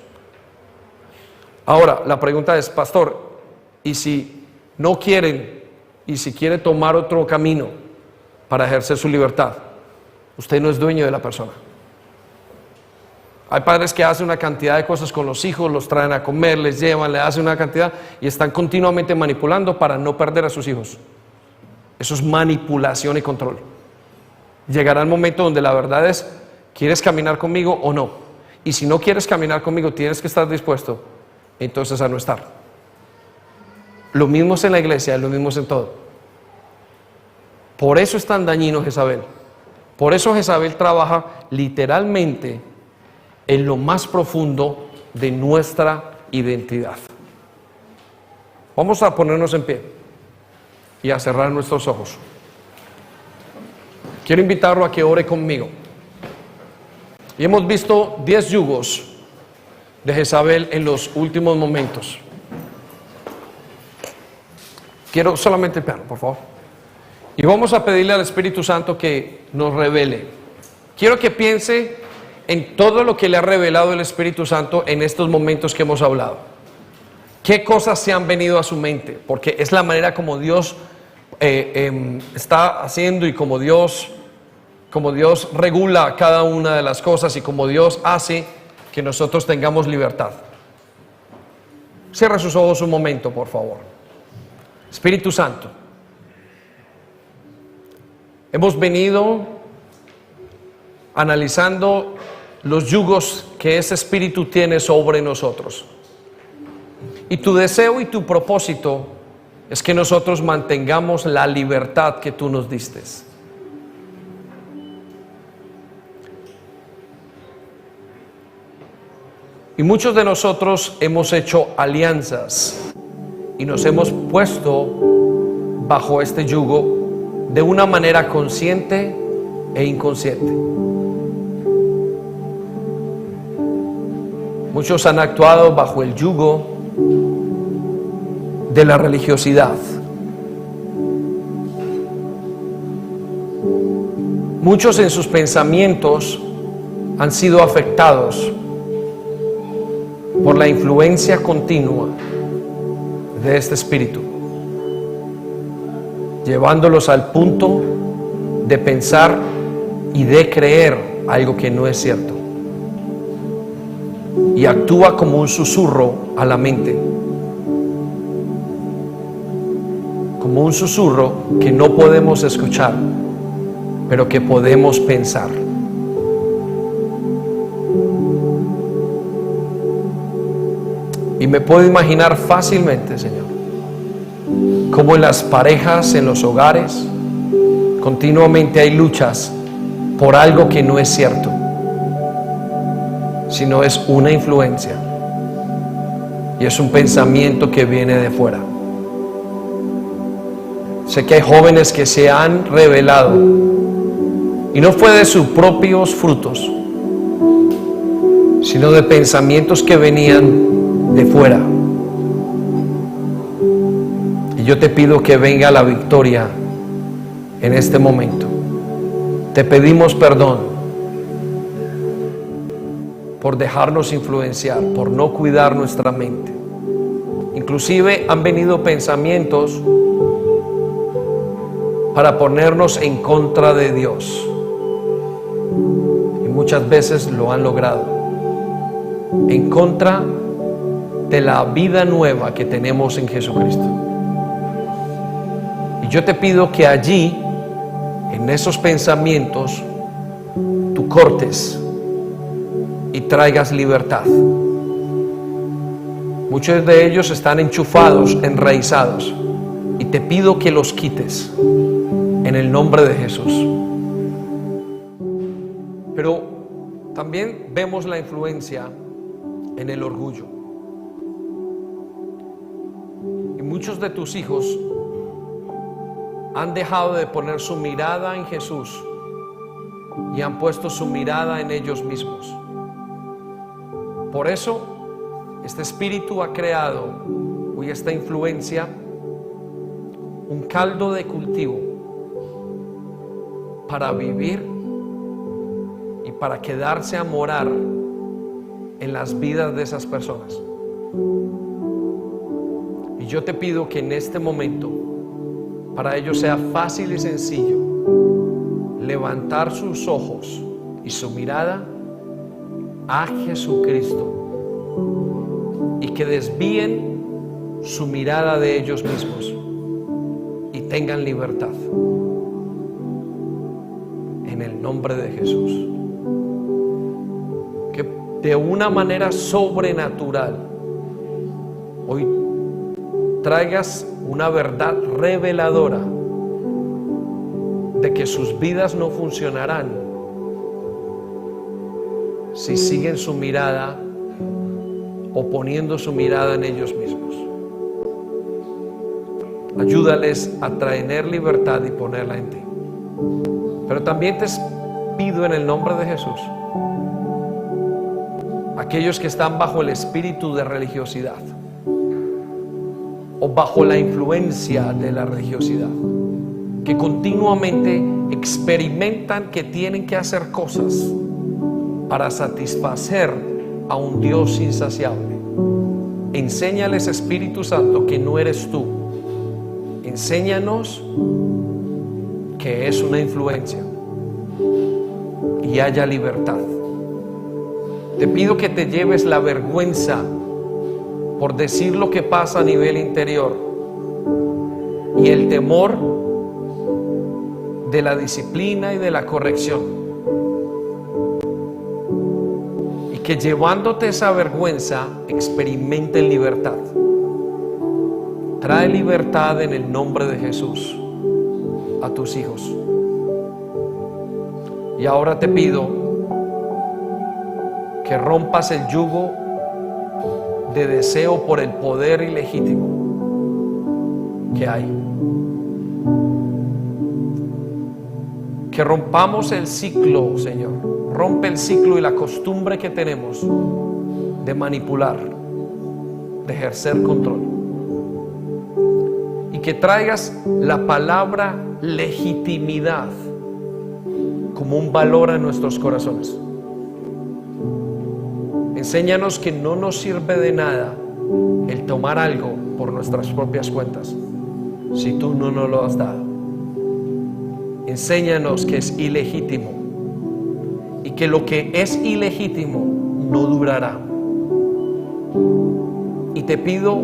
Ahora, la pregunta es, pastor, ¿y si no quieren, y si quiere tomar otro camino para ejercer su libertad? Usted no es dueño de la persona. Hay padres que hacen una cantidad de cosas con los hijos, los traen a comer, les llevan, le hacen una cantidad y están continuamente manipulando para no perder a sus hijos. Eso es manipulación y control. Llegará el momento donde la verdad es, ¿quieres caminar conmigo o no? Y si no quieres caminar conmigo, tienes que estar dispuesto entonces a no estar. Lo mismo es en la iglesia, lo mismo es en todo. Por eso es tan dañino Jezabel. Por eso Jezabel trabaja literalmente en lo más profundo de nuestra identidad. Vamos a ponernos en pie y a cerrar nuestros ojos. Quiero invitarlo a que ore conmigo. Y hemos visto 10 yugos de Jezabel en los últimos momentos. Quiero solamente el piano, por favor. Y vamos a pedirle al Espíritu Santo que nos revele. Quiero que piense en todo lo que le ha revelado el Espíritu Santo en estos momentos que hemos hablado. ¿Qué cosas se han venido a su mente? Porque es la manera como Dios está haciendo y como Dios regula cada una de las cosas y como Dios hace que nosotros tengamos libertad. Cierra sus ojos un momento, por favor. Espíritu Santo, hemos venido analizando los yugos que ese Espíritu tiene sobre nosotros. Y tu deseo y tu propósito es que nosotros mantengamos la libertad que tú nos diste. Y muchos de nosotros hemos hecho alianzas y nos hemos puesto bajo este yugo de una manera consciente e inconsciente. Muchos han actuado bajo el yugo de la religiosidad. Muchos en sus pensamientos han sido afectados por la influencia continua de este espíritu, llevándolos al punto de pensar y de creer algo que no es cierto, y actúa como un susurro a la mente, como un susurro que no podemos escuchar, pero que podemos pensar. me puedo imaginar fácilmente, Señor, cómo en las parejas, en los hogares, continuamente hay luchas por algo que no es cierto, sino es una influencia y es un pensamiento que viene de fuera. Sé que hay jóvenes que se han rebelado y no fue de sus propios frutos, sino de pensamientos que venían de fuera. Y yo te pido que venga la victoria en este momento. Te pedimos perdón por dejarnos influenciar, por no cuidar nuestra mente. Inclusive han venido pensamientos para ponernos en contra de Dios. Y muchas veces lo han logrado. En contra de la vida nueva que tenemos en Jesucristo. Y yo te pido que allí, en esos pensamientos, tú cortes y traigas libertad. Muchos de ellos están enchufados, enraizados, y te pido que los quites en el nombre de Jesús. Pero también vemos la influencia en el orgullo. Y muchos de tus hijos han dejado de poner su mirada en Jesús y han puesto su mirada en ellos mismos. Por eso, este espíritu ha creado, y esta influencia, un caldo de cultivo para vivir y para quedarse a morar en las vidas de esas personas. Y yo te pido que en este momento para ellos sea fácil y sencillo levantar sus ojos y su mirada a Jesucristo y que desvíen su mirada de ellos mismos y tengan libertad en el nombre de Jesús. Que de una manera sobrenatural hoy traigas una verdad reveladora de que sus vidas no funcionarán si siguen su mirada o poniendo su mirada en ellos mismos. Ayúdales a traer libertad y ponerla en ti. Pero también te pido en el nombre de Jesús, aquellos que están bajo el espíritu de religiosidad o bajo la influencia de la religiosidad, que continuamente experimentan que tienen que hacer cosas para satisfacer a un Dios insaciable. Enséñales, Espíritu Santo, que no eres tú. Enséñanos que es una influencia y haya libertad. Te pido que te lleves la vergüenza por decir lo que pasa a nivel interior y el temor de la disciplina y de la corrección, y que llevándote esa vergüenza experimenten libertad. Trae libertad en el nombre de Jesús a tus hijos. Y ahora te pido que rompas el yugo de deseo por el poder ilegítimo que hay. Que rompamos el ciclo, Señor. Rompe el ciclo y la costumbre que tenemos de manipular, de ejercer control. Y que traigas la palabra legitimidad como un valor a nuestros corazones. Enséñanos que no nos sirve de nada el tomar algo por nuestras propias cuentas si tú no nos lo has dado. Enséñanos que es ilegítimo y que lo que es ilegítimo no durará. Y te pido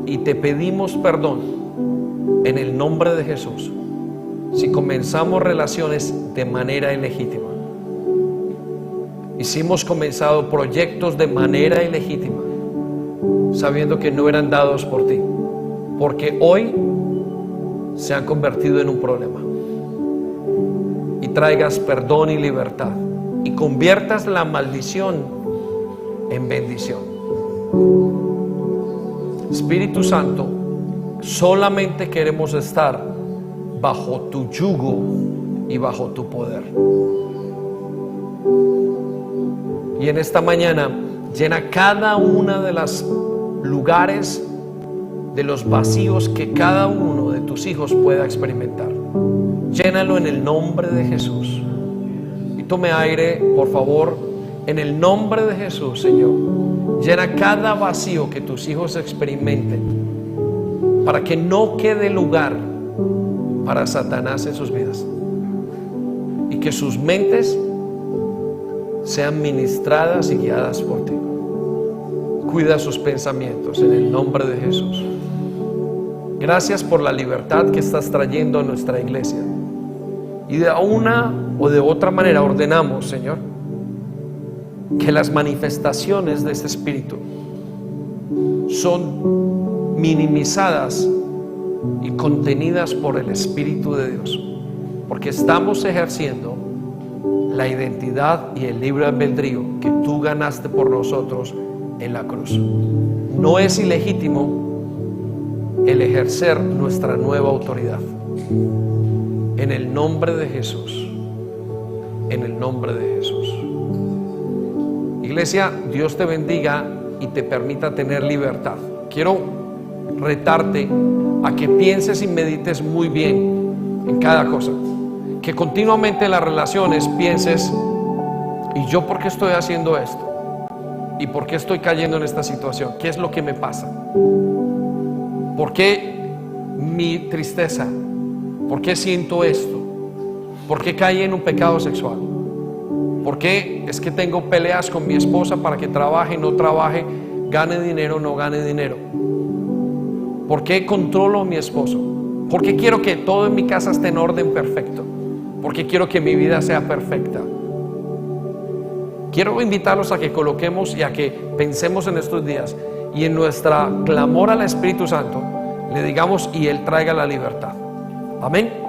y te pedimos perdón en el nombre de Jesús si comenzamos relaciones de manera ilegítima. Y si hemos comenzado proyectos de manera ilegítima, sabiendo que no eran dados por ti, porque hoy se han convertido en un problema. Y traigas perdón y libertad y conviertas la maldición en bendición. Espíritu Santo, solamente queremos estar bajo tu yugo y bajo tu poder. Y en esta mañana llena cada una de los lugares, de los vacíos que cada uno de tus hijos pueda experimentar. Llénalo en el nombre de Jesús. Y tome aire, por favor, en el nombre de Jesús, Señor. Llena cada vacío que tus hijos experimenten, para que no quede lugar para Satanás en sus vidas, y que sus mentes sean ministradas y guiadas por ti. Cuida sus pensamientos en el nombre de Jesús. Gracias por la libertad que estás trayendo a nuestra iglesia. Y de una o de otra manera ordenamos, Señor, que las manifestaciones de este Espíritu son minimizadas y contenidas por el Espíritu de Dios, porque estamos ejerciendo la identidad y el libre albedrío que tú ganaste por nosotros en la cruz. No es ilegítimo el ejercer nuestra nueva autoridad. En el nombre de Jesús. En el nombre de Jesús. Iglesia, Dios te bendiga y te permita tener libertad. Quiero retarte a que pienses y medites muy bien en cada cosa. Que continuamente en las relaciones pienses: ¿y yo por qué estoy haciendo esto? ¿Y por qué estoy cayendo en esta situación? ¿Qué es lo que me pasa? ¿Por qué mi tristeza? ¿Por qué siento esto? ¿Por qué caí en un pecado sexual? ¿Por qué es que tengo peleas con mi esposa para que trabaje, no trabaje, gane dinero, no gane dinero? ¿Por qué controlo a mi esposo? ¿Por qué quiero que todo en mi casa esté en orden perfecto? ¿Por qué quiero que mi vida sea perfecta? Quiero invitarlos a que coloquemos y a que pensemos en estos días, y en nuestra clamor al Espíritu Santo le digamos y Él traiga la libertad. Amén.